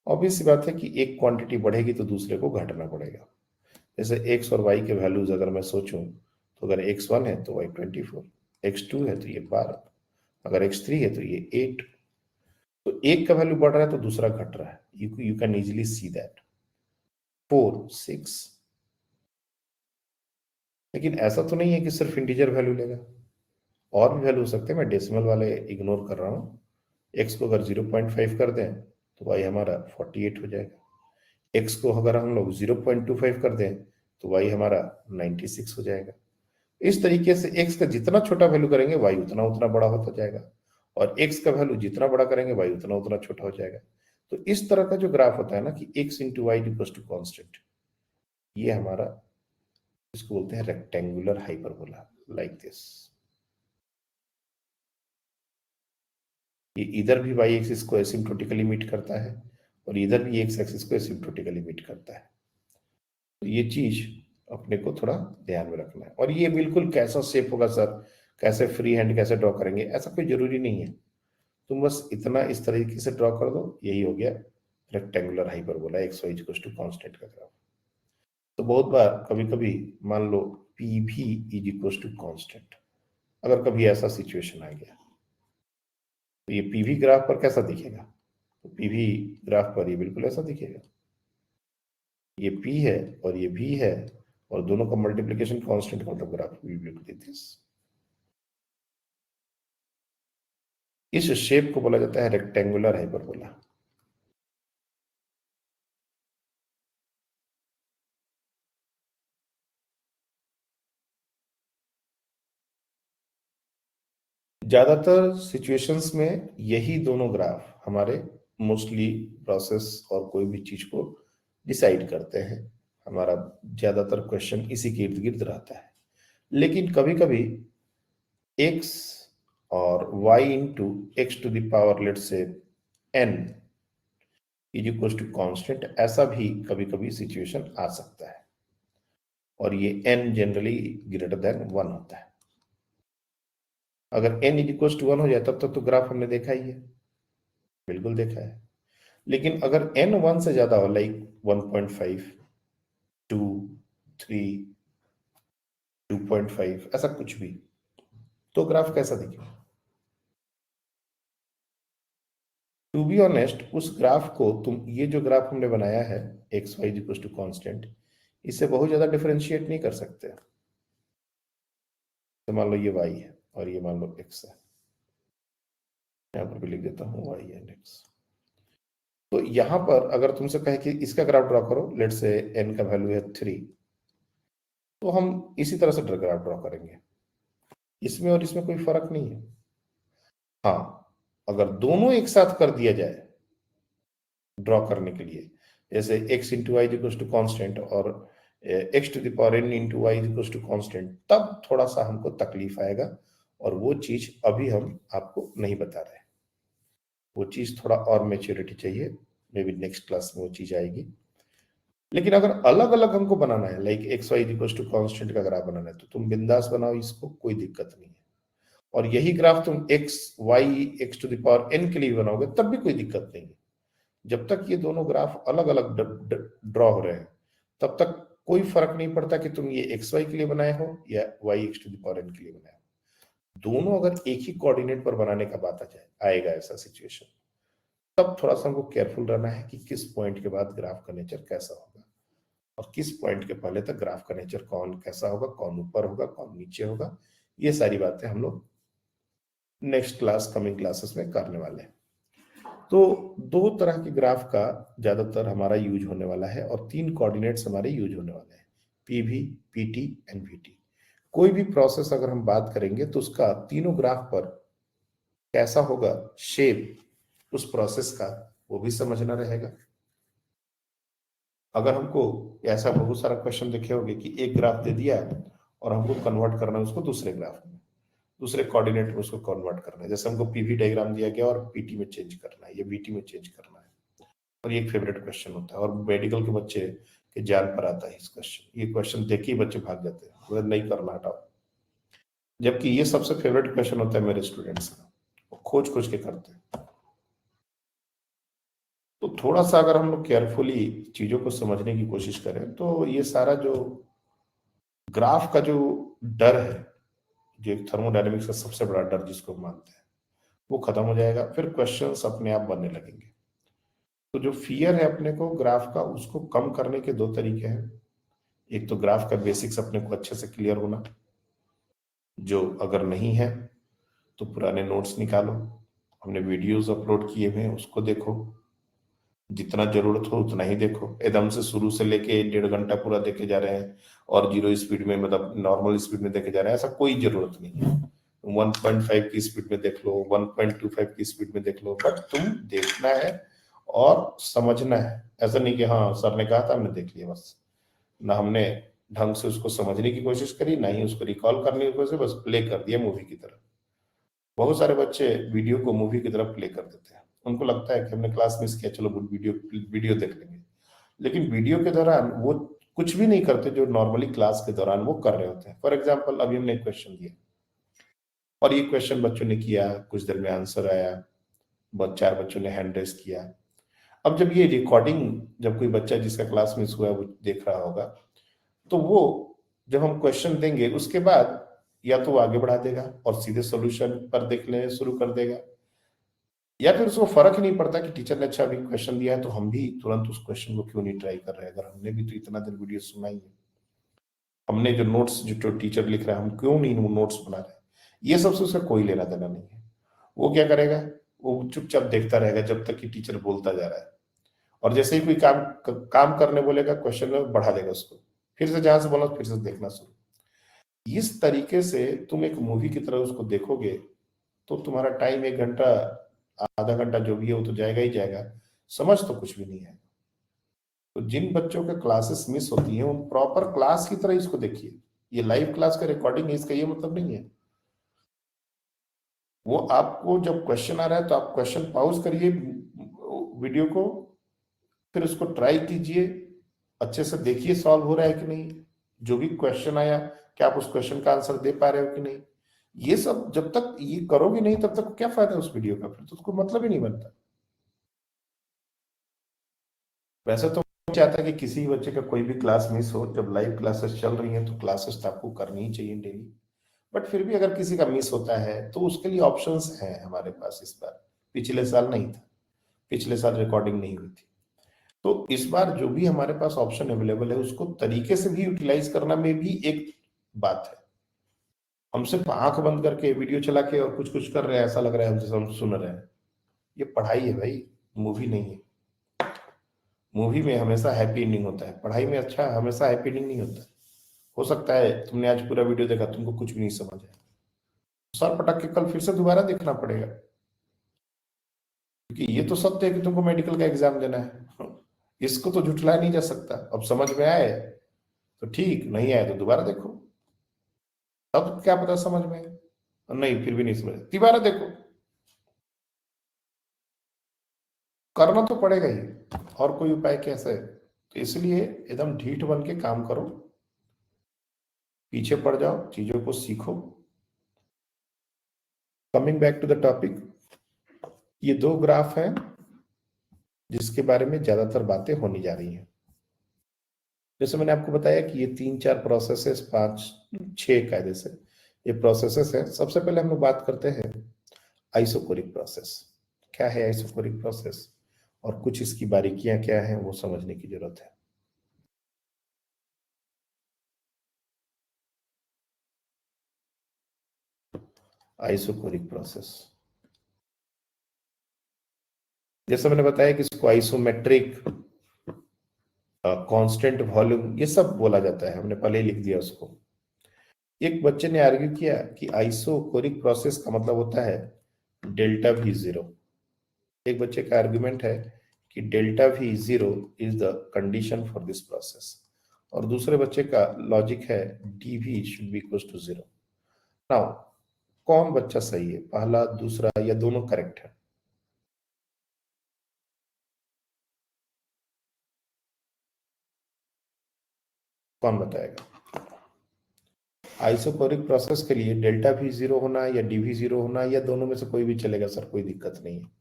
B: ऑब्वियस सी बात है कि एक क्वांटिटी बढ़ेगी तो दूसरे को घटाना पड़ेगा। जैसे x और y के वैल्यूज अगर मैं सोचूं तो अगर x1 है तो y 24, x2 है तो ये 12, अगर x3 है तो ये 8। तो एक का वैल्यू बढ़ रहा है तो दूसरा घट रहा है। You can easily see that. 4, 6। लेकिन ऐसा तो नहीं है कि सिर्फ इंटीजर वैल्यू लेगा, और भी वैल्यू हो सकते हैं। मैं डेसिमल वाले इग्नोर कर रहा हूँ। x को अगर 0.5 कर दें तो y हमारा 48 हो जाएगा। x को अगर हम लोग 0.25 कर दें तो y हमारा 96 हो जाएगा। इस तरीके से x का जितना छोटा वैल्यू करेंगे y उतना उतना बड़ा होता जाएगा, और x का वैल्यू जितना बड़ा करेंगे y उतना उतना छोटा हो जाएगा। तो इस तरह का जो ग्राफ होता है ना कि x into Y equal to constant, ये हमारा, इसको बोलते हैं रेक्टेंगुलर हाइपरबोला, लाइक दिस। ये इधर भी y एक्सिस को एसिम्प्टोटिकली मीट करता है और इधर भी x एक्सिस को एसिम्प्टोटिकली मीट करता है। तो ये चीज अपने को थोड़ा ध्यान में रखना है। और ये बिल्कुल कैसा शेप होगा सर, कैसे फ्री हैंड कैसे ड्रॉ करेंगे, ऐसा कोई जरूरी नहीं है। तुम बस इतना इस तरीके से ड्रॉ कर दो, यही हो गया rectangular hyperbola X Y equal to constant का ग्राफ। तो बहुत बार कभी कभी मान लो पी भी इज इक्वल टू कांस्टेंट, अगर कभी ऐसा सिचुएशन आ गया तो ये पीवी ग्राफ पर कैसा दिखेगा, तो पीवी ग्राफ पर ये बिल्कुल ऐसा दिखेगा। ये P है और ये V है और दोनों का मल्टीप्लिकेशन कांस्टेंट का मतलब ग्राफ भी बिल्कुल दिस। इस शेप को बोला जाता है रेक्टेंगुलर हाइपरबोला। ज्यादातर सिचुएशंस में यही दोनों ग्राफ हमारे मोस्टली प्रोसेस और कोई भी चीज को डिसाइड करते हैं। हमारा ज्यादातर क्वेश्चन इसी के इर्द गिर्द रहता है। लेकिन कभी कभी x और y into X to the power let's say n is equal to constant, ऐसा भी कभी कभी सिचुएशन आ सकता है, और ये n जनरली ग्रेटर देन 1 होता है। अगर n इज इक्वल टू 1 हो जाए तब तक तो ग्राफ हमने देखा ही है, बिल्कुल देखा है। लेकिन अगर n 1 से ज्यादा हो, लाइक 1.5, 2, 3, 2.5, ऐसा कुछ भी, तो ग्राफ कैसा दिखेगा। टू बी ऑनेस्ट, उस ग्राफ को तुम, ये जो ग्राफ हमने बनाया है X Y equal to constant, इससे बहुत ज्यादा डिफरेंशिएट नहीं कर सकते। तो मान लो ये y है और ये मान लो x है, यहां पर भी लिख देता हूं y एंड x। तो यहां पर अगर तुमसे कहे कि इसका ग्राफ ड्रॉ करो, लेट से n का वैल्यू है 3, तो हम इसी तरह से ग्राफ ड्रॉ करेंगे, इसमें और इसमें कोई फर्क नहीं है। हाँ, अगर दोनों एक साथ कर दिया जाए ड्रॉ करने के लिए, जैसे x into Y equal to constant और x to the power n into Y equal to constant, तब थोड़ा सा हमको तकलीफ आएगा और वो चीज अभी हम आपको नहीं बता रहे हैं। वो चीज थोड़ा और मेच्योरिटी चाहिए, मे बी नेक्स्ट क्लास में वो चीज आएगी। लेकिन अगर अलग अलग हमको बनाना है, like X Y equal to constant का ग्राफ बनाना है, तो तुम बिंदास बनाओ, इसको कोई दिक्कत नहीं है। और यही ग्राफ तुम X Y X to the power N के लिए बनाओगे तब भी कोई दिक्कत नहीं है। जब तक ये दोनों ग्राफ अलग अलग ड्रॉ हो रहे हैं तब तक कोई फर्क नहीं पड़ता कि तुम ये एक्स वाई के लिए बनाए हो या Y X to the power N के लिए बनाए हो। दोनों अगर एक ही कोऑर्डिनेट पर बनाने का बात आ जाए, आएगा ऐसा सिचुएशन, तब थोड़ा सा हमको केयरफुल रहना है कि किस पॉइंट के बाद ग्राफ का नेचर कैसा होगा और किस पॉइंट के पहले तक ग्राफ का नेचर कौन कैसा होगा, कौन ऊपर होगा, कौन नीचे होगा। ये सारी बातें हम लोग नेक्स्ट क्लास, कमिंग क्लासेस में करने वाले हैं। तो दो तरह के ग्राफ का ज्यादातर हमारा यूज होने वाला है और 3 कोऑर्डिनेट्स हमारे यूज होने वाले हैं, पीवी, पीटी एंड वीटी। कोई भी प्रोसेस अगर हम बात करेंगे तो उसका तीनों ग्राफ पर कैसा होगा शेप उस प्रोसेस का, वो भी समझना रहेगा। अगर हमको ऐसा बहुत सारा क्वेश्चन देखे होंगे कि एक ग्राफ दे दिया और हमको कन्वर्ट करना है उसको दूसरे ग्राफ में, दूसरे कोऑर्डिनेट में उसको कन्वर्ट करना है, जैसे हमको पीवी डायग्राम दिया गया और पीटी में चेंज करना है या बीटी में चेंज करना है, और ये एक फेवरेट क्वेश्चन होता है और मेडिकल के बच्चे के जान पर आता है इस क्वेश्चन। ये क्वेश्चन देख के ही बच्चे भाग जाते हैं, मतलब नहीं करना, हटाओ। जबकि ये सबसे फेवरेट क्वेश्चन होता है मेरे स्टूडेंट्स का, वो खोज खोज के करते हैं। तो थोड़ा सा अगर हम लोग केयरफुली चीजों को समझने की कोशिश करें तो ये सारा जो ग्राफ का जो डर है, जो एक थर्मोडायनेमिक्स का सबसे बड़ा डर जिसको मानते हैं, वो खत्म हो जाएगा। फिर क्वेश्चंस अपने आप बनने लगेंगे। तो जो फियर है अपने को ग्राफ का, उसको कम करने के 2 तरीके हैं। एक तो ग्राफ का बेसिक्स अपने को अच्छे से क्लियर होना, जो अगर नहीं है तो पुराने नोट्स निकालो, हमने वीडियोस अपलोड किए हुए हैं उसको देखो, जितना जरूरत हो उतना ही देखो। एकदम से शुरू से लेके 1.5 घंटा पूरा देखे जा रहे हैं और 0 स्पीड में, मतलब नॉर्मल स्पीड में देखे जा रहे हैं, ऐसा कोई जरूरत नहीं है। 1.5 की स्पीड में देख लो, 1.25 की स्पीड में देख लो, बट तुम देखना है और समझना है। ऐसा नहीं कि हाँ सर ने कहा था हमने देख लिया बस, ना हमने ढंग से उसको समझने की कोशिश करी, ना ही उसको रिकॉल करने की कोशिश, बस प्ले कर दिया मूवी की तरह। बहुत सारे बच्चे वीडियो को मूवी की तरफ प्ले कर देते हैं, उनको लगता है कि हमने क्लास मिस किया, चलो वीडियो देख लेंगे। लेकिन वीडियो के दौरान वो कुछ भी नहीं करते जो नॉर्मली क्लास के दौरान वो कर रहे होते हैं। फॉर एग्जाम्पल अभी हमने एक क्वेश्चन दिया और ये क्वेश्चन बच्चों ने किया, कुछ देर में आंसर आया, 4 बच्चों ने हैंड रेस किया। अब जब ये रिकॉर्डिंग, जब कोई बच्चा जिसका क्लास मिस हुआ है वो देख रहा होगा, तो वो जब हम क्वेश्चन देंगे उसके बाद या तो वो आगे बढ़ा देगा और सीधे सॉल्यूशन पर देखने शुरू कर देगा, या फिर उसको फर्क ही नहीं पड़ता कि टीचर ने अच्छा अभी क्वेश्चन दिया है तो हम भी तुरंत उस क्वेश्चन को क्यों नहीं ट्राई कर रहे हैं, अगर हमने भी तो इतना दिन वीडियो सुना ही है, हमने जो नोट्स जो टीचर लिख रहा है हम क्यों नहीं वो नोट्स बना रहे हैं। ये सबसे उसका कोई लेना देना नहीं है। वो क्या करेगा, वो चुपचाप देखता रहेगा जब तक कि टीचर बोलता जा रहा है, और जैसे ही कोई काम करने बोलेगा क्वेश्चन में बढ़ा देगा उसको, फिर से जहां से बोला फिर से देखना शुरू। इस तरीके से तुम एक मूवी की तरह उसको देखोगे तो तुम्हारा टाइम 1 घंटा, आधा घंटा जो भी है वो तो जाएगा ही जाएगा, समझ तो कुछ भी नहीं है। तो जिन बच्चों के क्लासेस मिस होती हैं उन प्रॉपर क्लास की तरह इसको देखिए। ये लाइव क्लास का रिकॉर्डिंग है, इसका ये मतलब नहीं है। वो आपको जब क्वेश्चन आ रहा है तो आप क्वेश्चन पॉज करिए वीडियो को, फिर उसको ट्राई कीजिए, अच्छे से देखिए सॉल्व हो रहा है कि नहीं, जो भी क्वेश्चन आया क्या आप उस क्वेश्चन का आंसर दे पा रहे हो कि नहीं। ये सब जब तक ये करोगे नहीं तब तक क्या फायदा उस वीडियो का, फिर तो उसको मतलब ही नहीं बनता। वैसे तो चाहता है कि किसी बच्चे का कोई भी क्लास मिस हो, जब लाइव क्लासेस चल रही हैं तो क्लासेस तो आपको करनी ही चाहिए डेली, बट फिर भी अगर किसी का मिस होता है तो उसके लिए ऑप्शंस हैं हमारे पास। इस बार, पिछले साल नहीं था, पिछले साल रिकॉर्डिंग नहीं हुई थी, तो इस बार जो भी हमारे पास ऑप्शन अवेलेबल है उसको तरीके से भी यूटिलाइज करना में भी एक बात है। हम सिर्फ आंख बंद करके वीडियो चला के और कुछ कुछ कर रहे हैं, ऐसा लग रहा है जैसे हम सुन रहे हैं। ये पढ़ाई है भाई, मूवी नहीं है। मूवी में हमेशा हैप्पी एंडिंग होता है, पढ़ाई में अच्छा हमेशा हैप्पी एंडिंग नहीं होता। हो सकता है तुमने आज पूरा वीडियो देखा, तुमको कुछ भी नहीं समझ आया, सर पटक के कल फिर से दोबारा देखना पड़ेगा, क्योंकि ये तो सत्य है कि तुमको मेडिकल का एग्जाम देना है, इसको तो झुठलाया नहीं जा सकता। अब समझ में आए तो ठीक, नहीं आए तो दोबारा देखो, तब क्या पता समझ में आए। नहीं, फिर भी नहीं समझ, दोबारा देखो, करना तो पड़ेगा ही, और कोई उपाय कैसे है? तो इसलिए एकदम ढीठ बन के काम करो, पीछे पड़ जाओ, चीजों को सीखो। Coming back to the topic, ये दो ग्राफ हैं जिसके बारे में ज्यादातर बातें होने जा रही हैं। जैसे मैंने आपको बताया कि ये 3-4 प्रोसेसेस, 5-6 कायदे से ये प्रोसेसेस हैं। सबसे पहले हम लोग बात करते हैं आइसोकोरिक प्रोसेस। क्या है आइसोकोरिक प्रोसेस और कुछ इसकी बारीकियां क्या हैं वो समझने की जरूरत है। आइसोकोरिक प्रोसेस, जैसे मैंने बताया कि इसको आइसोमेट्रिक, कांस्टेंट वॉल्यूम, ये सब बोला जाता है, हमने पहले ही लिख दिया उसको। एक बच्चे ने आर्ग्यू किया कि आइसोकोरिक प्रोसेस का मतलब होता है डेल्टा वी जीरो। एक बच्चे का आर्गुमेंट है कि delta V zero is the condition for this process, और दूसरे बच्चे का लॉजिक है D V should be equal to zero. Now कौन बच्चा सही है, पहला, दूसरा, या दोनों करेक्ट है? कौन बताएगा? आइसोकोरिक प्रोसेस के लिए डेल्टा वी जीरो होना या डी वी जीरो होना, या दोनों में से कोई भी चलेगा सर, कोई दिक्कत नहीं है।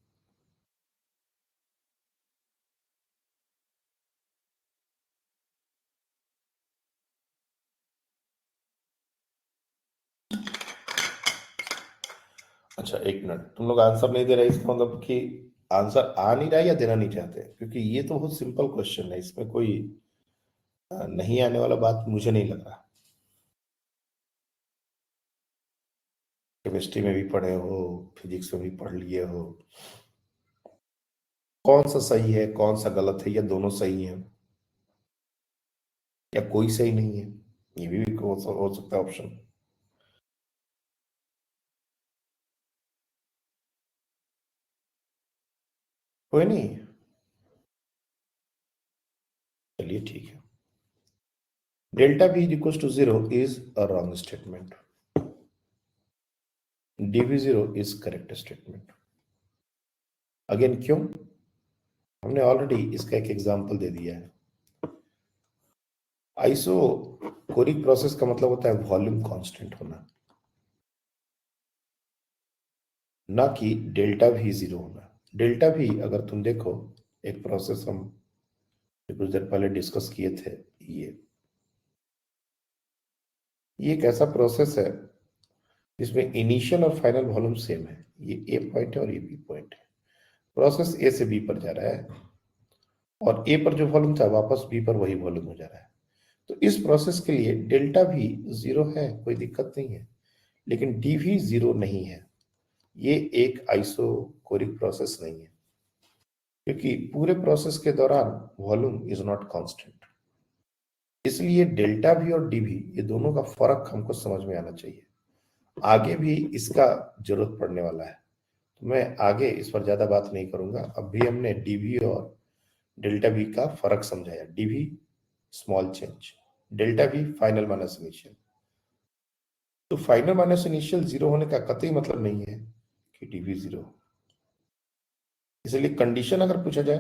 B: अच्छा, एक मिनट, तुम लोग आंसर नहीं दे रहे, इसका मतलब कि आंसर आ नहीं रहा है या देना नहीं चाहते? क्योंकि ये तो बहुत सिंपल क्वेश्चन है, इसमें कोई नहीं आने वाला बात मुझे नहीं लग रहा। केमिस्ट्री में भी पढ़े हो, फिजिक्स में भी पढ़ लिए हो, कौन सा सही है कौन सा गलत है, या दोनों सही है, या कोई सही नहीं है, ये भी हो सकता है ऑप्शन। कोई नहीं, चलिए ठीक है। Delta v equal to zero is a wrong statement, dv zero is correct statement. Again क्यों? हमने ऑलरेडी इसका एक एग्जांपल दे दिया है। आइसोकोरिक प्रोसेस का मतलब होता है वॉल्यूम कांस्टेंट होना, ना कि डेल्टा वी जीरो होना। डेल्टा वी अगर तुम देखो, एक प्रोसेस हम कुछ देर पहले डिस्कस किए थे, ये एक ऐसा प्रोसेस है जिसमें इनिशियल और फाइनल वॉल्यूम सेम है। ये ए पॉइंट है और ये बी पॉइंट है। प्रोसेस ए से बी पर जा रहा है, और ए पर जो वॉल्यूम था वापस बी पर वही वॉल्यूम हो जा रहा है। तो इस प्रोसेस के लिए डेल्टा भी जीरो है, कोई दिक्कत नहीं है, लेकिन डी भी जीरो नहीं है। ये एक आइसोकोरिक प्रोसेस नहीं है, क्योंकि पूरे प्रोसेस के दौरान वॉल्यूम इज नॉट कांस्टेंट। इसलिए डेल्टा भी और डी भी, ये दोनों का फर्क हमको समझ में आना चाहिए। आगे भी इसका जरूरत पड़ने वाला है, तो मैं आगे इस पर ज्यादा बात नहीं करूंगा। अब भी हमने डीवी और डेल्टा वी का फर्क समझाया। DV small change, delta V final minus initial. तो फाइनल माइनस इनिशियल जीरो होने का कतई मतलब नहीं है कि डीवी जीरो। इसलिए कंडीशन अगर पूछा जाए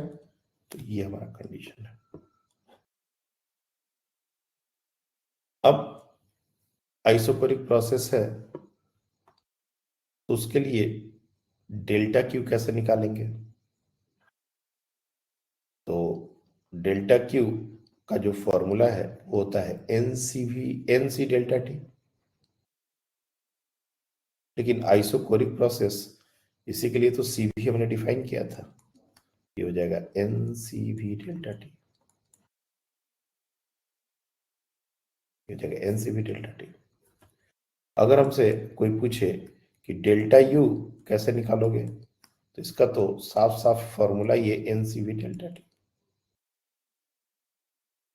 B: तो ये हमारा कंडीशन है। अब आइसोकोरिक प्रोसेस है, तो उसके लिए डेल्टा क्यू कैसे निकालेंगे? तो डेल्टा क्यू का जो फॉर्मूला है वो होता है एनसी डेल्टा टी। लेकिन आइसोकोरिक प्रोसेस, इसी के लिए तो सी भी हमने डिफाइन किया था, ये हो जाएगा एनसीवी डेल्टा टी, ये हो जाएगा एनसीवी डेल्टा टी। अगर हमसे कोई पूछे कि डेल्टा यू कैसे निकालोगे, तो इसका तो साफ साफ फॉर्मूला ये एनसीवी डेल्टा टी।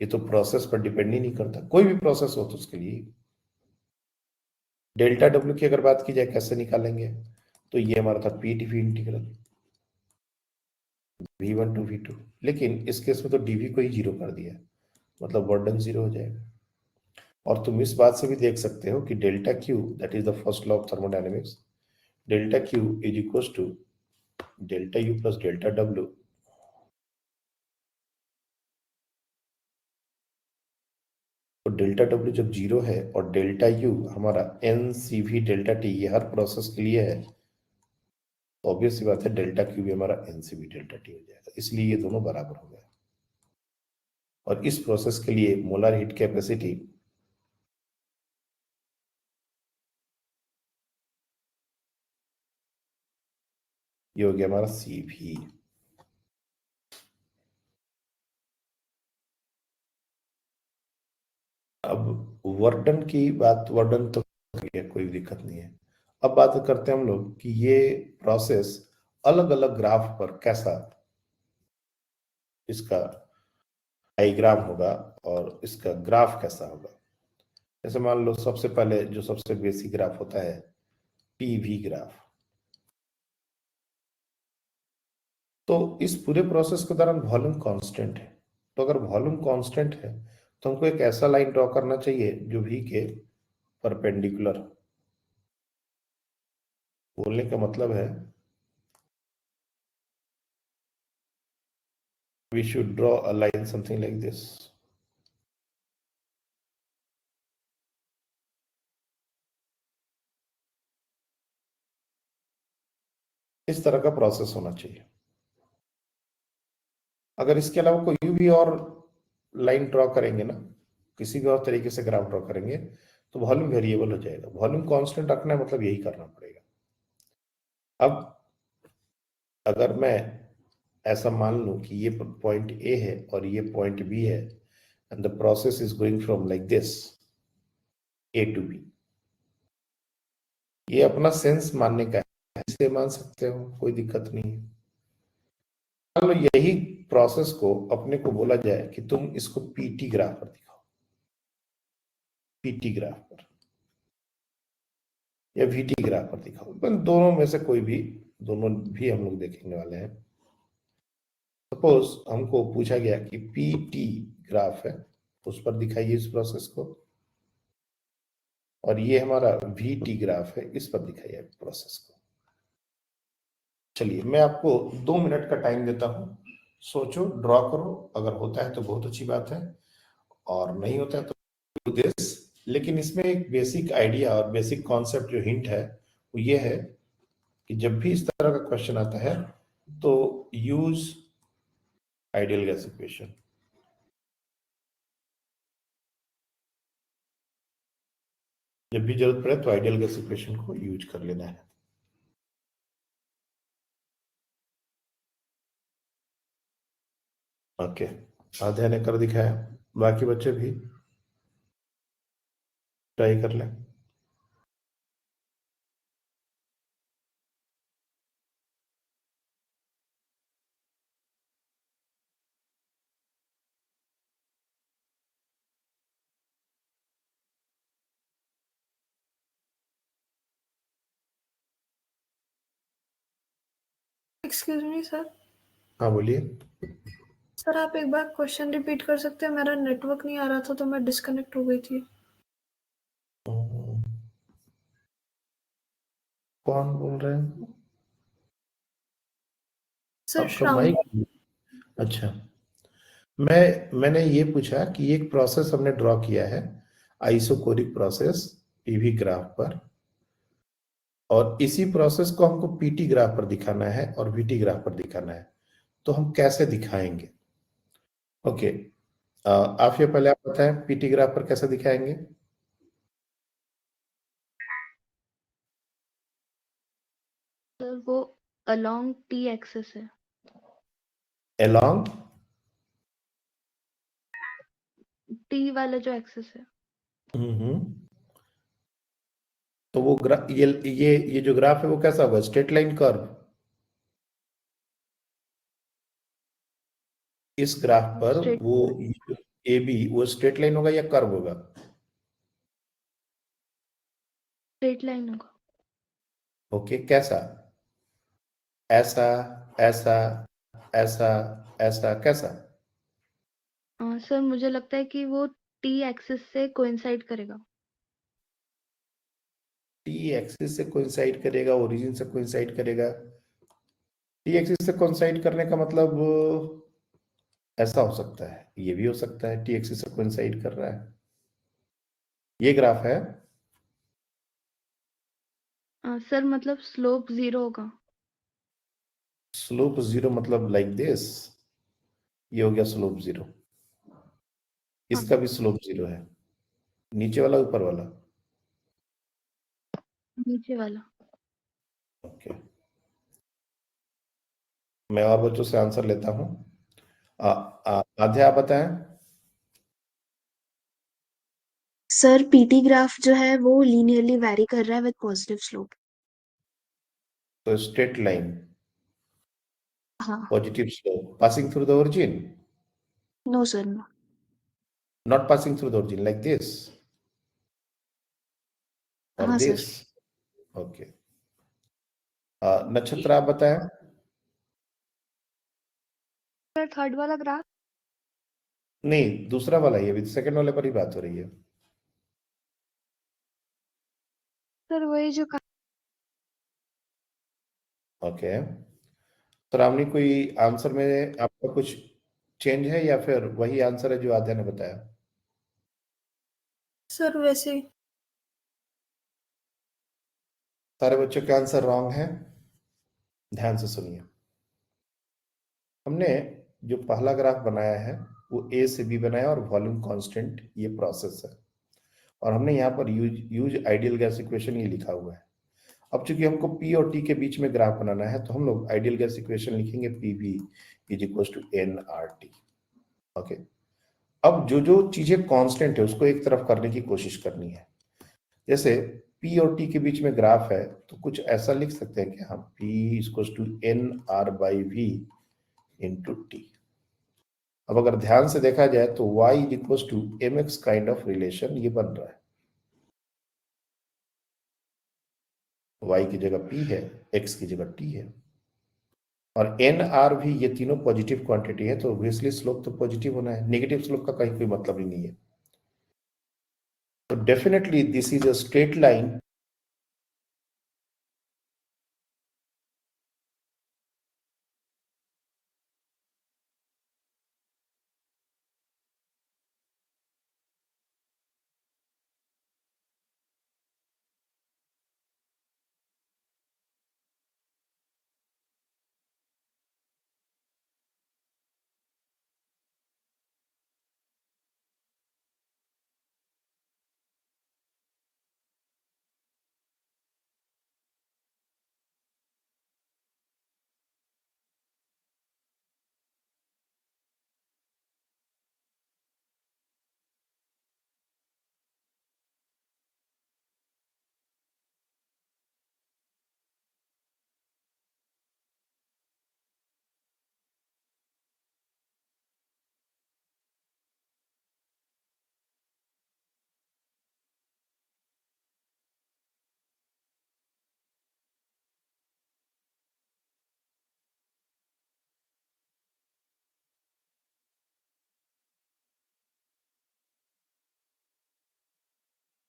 B: ये तो प्रोसेस पर डिपेंड ही नहीं करता, कोई भी प्रोसेस हो तो उसके लिए। डेल्टा डब्ल्यू की अगर बात की जाए कैसे निकालेंगे, तो ये हमारा था P D integral v1 to v2, लेकिन इस केस में तो dv को ही जीरो कर दिया, मतलब वर्डन जीरो हो जाएगा। और तुम इस बात से भी देख सकते हो कि delta Q, that is the first law of thermodynamics, delta Q is equal to delta U plus delta W. तो डेल्टा डब्ल्यू जब जीरो है और डेल्टा यू हमारा N C V delta T, ये हर प्रोसेस के लिए है, तो ऑब्वियस सी बात है डेल्टा क्यू भी हमारा N C V delta T हो जाएगा, इसलिए ये दोनों बराबर हो गए। और इस प्रोसेस के लिए मोलर हीट कैपेसिटी ये हो गया हमारा सी भी। अब वर्डन की बात, वर्डन तो कोई दिक्कत नहीं है। अब बात करते हैं हम लोग कि ये प्रोसेस अलग अलग ग्राफ पर कैसा इसका डायग्राम होगा और इसका ग्राफ कैसा होगा। जैसे मान लो सबसे पहले जो सबसे बेसिक ग्राफ होता है पीवी ग्राफ। तो इस पूरे प्रोसेस के दौरान वॉल्यूम कांस्टेंट है, तो अगर वॉल्यूम कांस्टेंट है तो हमको एक ऐसा लाइन ड्रॉ करना चाहिए जो वी के परपेंडिकुलर। बोलने का मतलब है we should draw a line something like this. इस तरह का प्रोसेस होना चाहिए। अगर इसके अलावा कोई भी और लाइन ड्रॉ करेंगे ना, किसी भी और तरीके से ग्राफ ड्रॉ करेंगे तो वॉल्यूम वेरिएबल हो जाएगा। वॉल्यूम कांस्टेंट रखना है मतलब यही करना पड़ेगा। अब अगर मैं ऐसा मान लूं कि ये पॉइंट ए है और ये पॉइंट बी है and the process is going from like this A to B, ये अपना सेंस मानने का है, इसे मान सकते हो, कोई दिक्कत नहीं है। मान लो यही प्रोसेस को अपने को बोला जाए कि तुम इसको पीटी ग्राफ पर दिखाओ, पीटी ग्राफ पर या वीटी ग्राफ पर दिखाओ, दोनों में से कोई भी, दोनों भी हम लोग देखेंगे वाले हैं। सपोज हमको पूछा गया कि पीटी ग्राफ है, उस पर दिखाइए इस प्रोसेस को, और ये हमारा वीटी ग्राफ है, इस पर दिखाइए प्रोसेस को। चलिए मैं आपको 2 मिनट का टाइम देता हूं, सोचो, ड्रॉ करो। अगर होता है तो बहुत अच्छी बात है, और नहीं होता है तो दिस। लेकिन इसमें एक बेसिक आइडिया और बेसिक कॉन्सेप्ट जो हिंट है वो ये है कि जब भी इस तरह का क्वेश्चन आता है तो यूज आइडियल गैस इक्वेशन। जब भी जरूरत पड़े तो आइडियल गैस इक्वेशन को यूज कर लेना है। ओके, आध्या ने कर दिखाया, बाकी बच्चे भी ट्राई कर लें।
C: Excuse me sir.
B: हाँ बोलिए।
C: सर आप एक बार क्वेश्चन रिपीट कर सकते हैं? मेरा नेटवर्क नहीं आ रहा था तो मैं डिस्कनेक्ट हो गई थी।
B: कौन बोल रहे हैं?
C: सर
B: आपका
C: श्रावणी।
B: माइक। अच्छा, मैंने ये पूछा कि एक प्रोसेस हमने ड्रॉ किया है, आइसोकोरिक प्रोसेस पीवी ग्राफ पर, और इसी प्रोसेस को हमको पीटी ग्राफ पर दिखाना है और वीटी ग्राफ पर दिखाना है, तो हम कैसे दिखाएंगे? ओके, आप ये पहले आप बताएं पीटी ग्राफ पर कैसे दिखाएंगे?
D: सर वो अलोंग टी एक्सिस है।
B: अलोंग
D: टी वाला जो एक्सिस है।
B: तो वो ये जो ग्राफ है वो कैसा होगा? Straight line curve. इस ग्राफ पर
D: स्ट्रेट
B: वो ए बी वो स्ट्रेट लाइन होगा या कर्व होगा?
D: स्ट्रेट लाइन होगा।
B: ओके, कैसा? ऐसा, ऐसा, ऐसा, ऐसा, कैसा?
D: सर मुझे लगता है कि वो टी एक्सिस से कोइंसाइड करेगा।
B: टी एक्सिस से कोइंसाइड करेगा, ओरिजिन से कोइंसाइड करेगा। टी एक्सिस से कोइंसाइड करने का मतलब ऐसा हो सकता है, ये भी हो सकता है टी एक्सिस से कोइंसाइड कर रहा है। ये ग्राफ है
D: सर मतलब स्लोप 0 होगा।
B: स्लोप 0 मतलब लाइक दिस, ये हो गया स्लोप 0। इसका भी स्लोप 0 है। नीचे वाला ऊपर वाला?
D: नीचे वाला।
B: ओके, मैं और बच्चों से आंसर लेता हूं। आध्या आप बताएं।
E: सर पीटी ग्राफ जो है वो लीनियरली वैरी कर रहा है विद पॉजिटिव स्लोप।
B: तो स्ट्रेट लाइन,
E: हाँ।
B: Positive slope, passing through the origin,
E: no sir, no.
B: not passing through the origin like this or
E: हाँ सर।
B: this. Okay. नक्षत्र आप बताएं।
D: सर थर्ड वाला ग्राफ।
B: नहीं, दूसरा वाला ही, अभी सेकंड वाले पर ही बात हो रही है।
D: सर वही जो
B: ओके, तो रामनी कोई आंसर में आपका कुछ चेंज है या फिर वही आंसर है जो आध्या ने बताया?
C: सर वैसे ही।
B: सारे बच्चों के आंसर रॉन्ग है, ध्यान से सुनिए। हमने जो पहला ग्राफ बनाया है वो ए से बी बनाया और वॉल्यूम कांस्टेंट ये प्रोसेस है, और हमने यहाँ पर यूज आइडियल गैस इक्वेशन ये लिखा हुआ है। अब चूंकि हमको P और T के बीच में ग्राफ बनाना है तो हम लोग आइडियल गैस इक्वेशन लिखेंगे PV is equal to nRT। Okay, अब जो जो चीजें कांस्टेंट है उसको एक तरफ करने की कोशिश करनी है। जैसे P और T के बीच में ग्राफ है तो कुछ ऐसा लिख सकते हैं कि हम P equal to nR/V into T। अब अगर ध्यान से देखा जाए तो y is equal to mx kind of relation ये बन रहा है। y की जगह p है, x की जगह t है, और n r भी ये तीनों पॉजिटिव क्वांटिटी है, तो ऑब्वियसली स्लोप तो पॉजिटिव होना है, नेगेटिव स्लोप का कहीं कोई मतलब ही नहीं है। तो definitely this is a straight line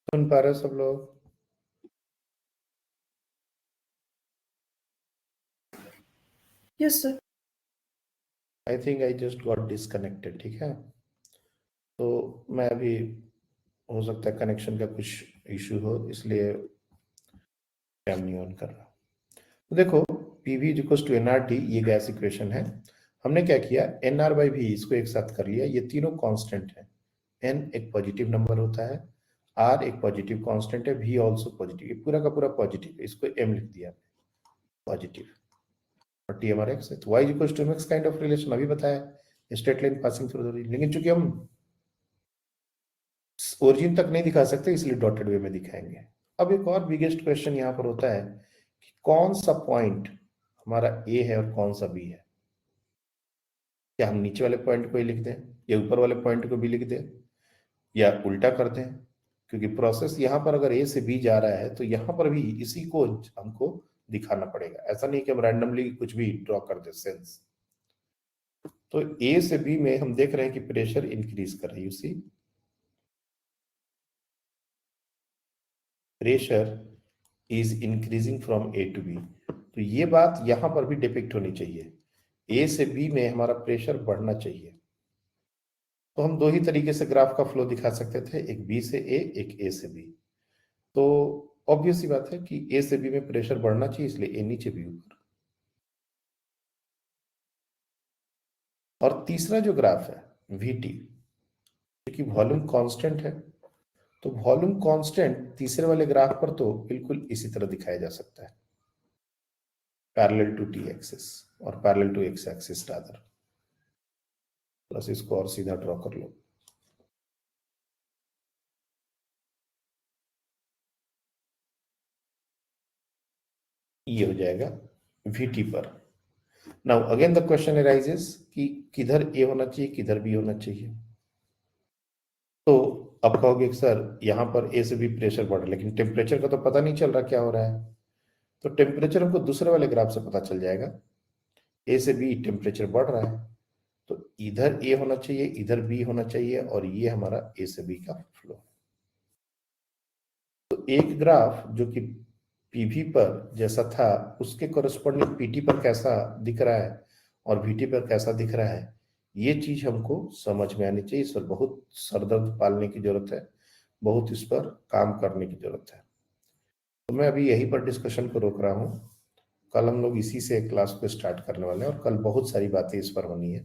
B: सुन पा रहे सब लोग?
C: Yes sir.
B: I think I just got disconnected. ठीक है, तो मैं अभी, हो सकता है कनेक्शन का कुछ इश्यू हो इसलिए कैम नहीं ऑन कर रहा। तो देखो PV इक्वल टू nRT ये गैस इक्वेशन है। हमने क्या किया, nR/V इसको एक साथ कर लिया, ये तीनों कांस्टेंट है। n एक पॉजिटिव नंबर होता है, R एक पॉजिटिव कांस्टेंट है, V आल्सो पॉजिटिव, ये पूरा का पूरा पॉजिटिव है, इसको m लिख दिया पॉजिटिव, और T हमारा x है। तो y equal to mx kind of relation अभी बताया, straight line passing through the region, लेकिन चूंकि हम ओरिजिन तक नहीं दिखा सकते इसलिए डॉटेड वे में दिखाएंगे। अब एक और बिगेस्ट क्वेश्चन यहाँ पर होता है कि कौन सा पॉइंट हमारा A है और कौन सा B है। क्या हम नीचे वाले पॉइंट को ही लिख दें या ऊपर वाले पॉइंट को भी लिख दें या उल्टा कर दें, क्योंकि प्रोसेस यहाँ पर अगर A से B जा रहा है तो यहाँ पर भी इसी को हमको दिखाना पड़ेगा। ऐसा नहीं कि हम रैंडमली कुछ भी ड्रॉ कर दे सेंस। तो A से B में हम देख रहे हैं कि प्रेशर इंक्रीज कर रही है, उसी pressure is increasing from A to B. तो ये बात यहां पर भी डिपिक्ट होनी चाहिए, ए से बी में हमारा प्रेशर बढ़ना चाहिए। तो हम दो ही तरीके से ग्राफ का फ्लो दिखा सकते थे, एक बी से ए, एक ए से बी। तो ऑब्वियस सी बात है कि ए से बी में प्रेशर बढ़ना चाहिए, इसलिए ए नीचे बी ऊपर। और तीसरा जो ग्राफ है वीटी, क्योंकि वॉल्यूम कांस्टेंट है, तो वॉल्यूम कांस्टेंट तीसरे वाले ग्राफ पर तो बिल्कुल इसी तरह दिखाया जा सकता है, पैरेलल टू टी एक्सिस और parallel to X axis rather. बस इसको और सीधा ड्रॉ कर लो। ये हो जाएगा वीटी पर। Now again the question arises कि किधर ए होना चाहिए, किधर बी होना चाहिए। तो अब कहोगे सर यहां पर ए से बी प्रेशर बढ़ रहा है, लेकिन टेम्परेचर का तो पता नहीं चल रहा क्या हो रहा है। तो टेम्परेचर हमको दूसरे वाले ग्राफ से पता चल जाएगा, ए से बी टेम्परेचर बढ़ रहा है, तो इधर ए होना चाहिए, इधर बी होना चाहिए, और ये हमारा ए से बी का फ्लो। तो एक ग्राफ जो कि पीवी पर जैसा था उसके कोरस्पॉन्डिंग पीटी पर कैसा दिख रहा है और वीटी पर कैसा दिख रहा है, ये चीज हमको समझ में आनी चाहिए। इस पर बहुत सरदर्द पालने की जरूरत है, बहुत इस पर काम करने की जरूरत है। तो मैं अभी यहीं पर डिस्कशन को रोक रहा हूँ, कल हम लोग इसी से क्लास को स्टार्ट करने वाले हैं और कल बहुत सारी बातें इस पर होनी है।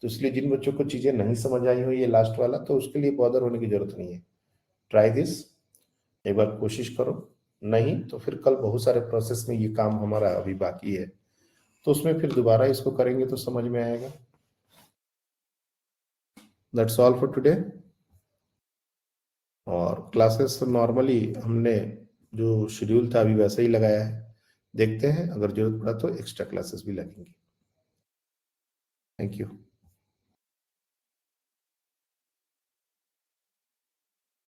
B: तो इसलिए जिन बच्चों को चीजें नहीं समझ आई हो ये लास्ट वाला, तो उसके लिए बॉदर होने की जरूरत नहीं है। ट्राई दिस, एक बार कोशिश करो, नहीं तो फिर कल बहुत सारे प्रोसेस में ये काम हमारा अभी बाकी है, तो उसमें फिर दोबारा इसको करेंगे तो समझ में आएगा। That's all for today. और क्लासेस नॉर्मली हमने जो शेड्यूल था अभी वैसे ही लगाया है, देखते हैं अगर जरूरत पड़ा तो एक्स्ट्रा क्लासेस भी लगेंगी। Thank you.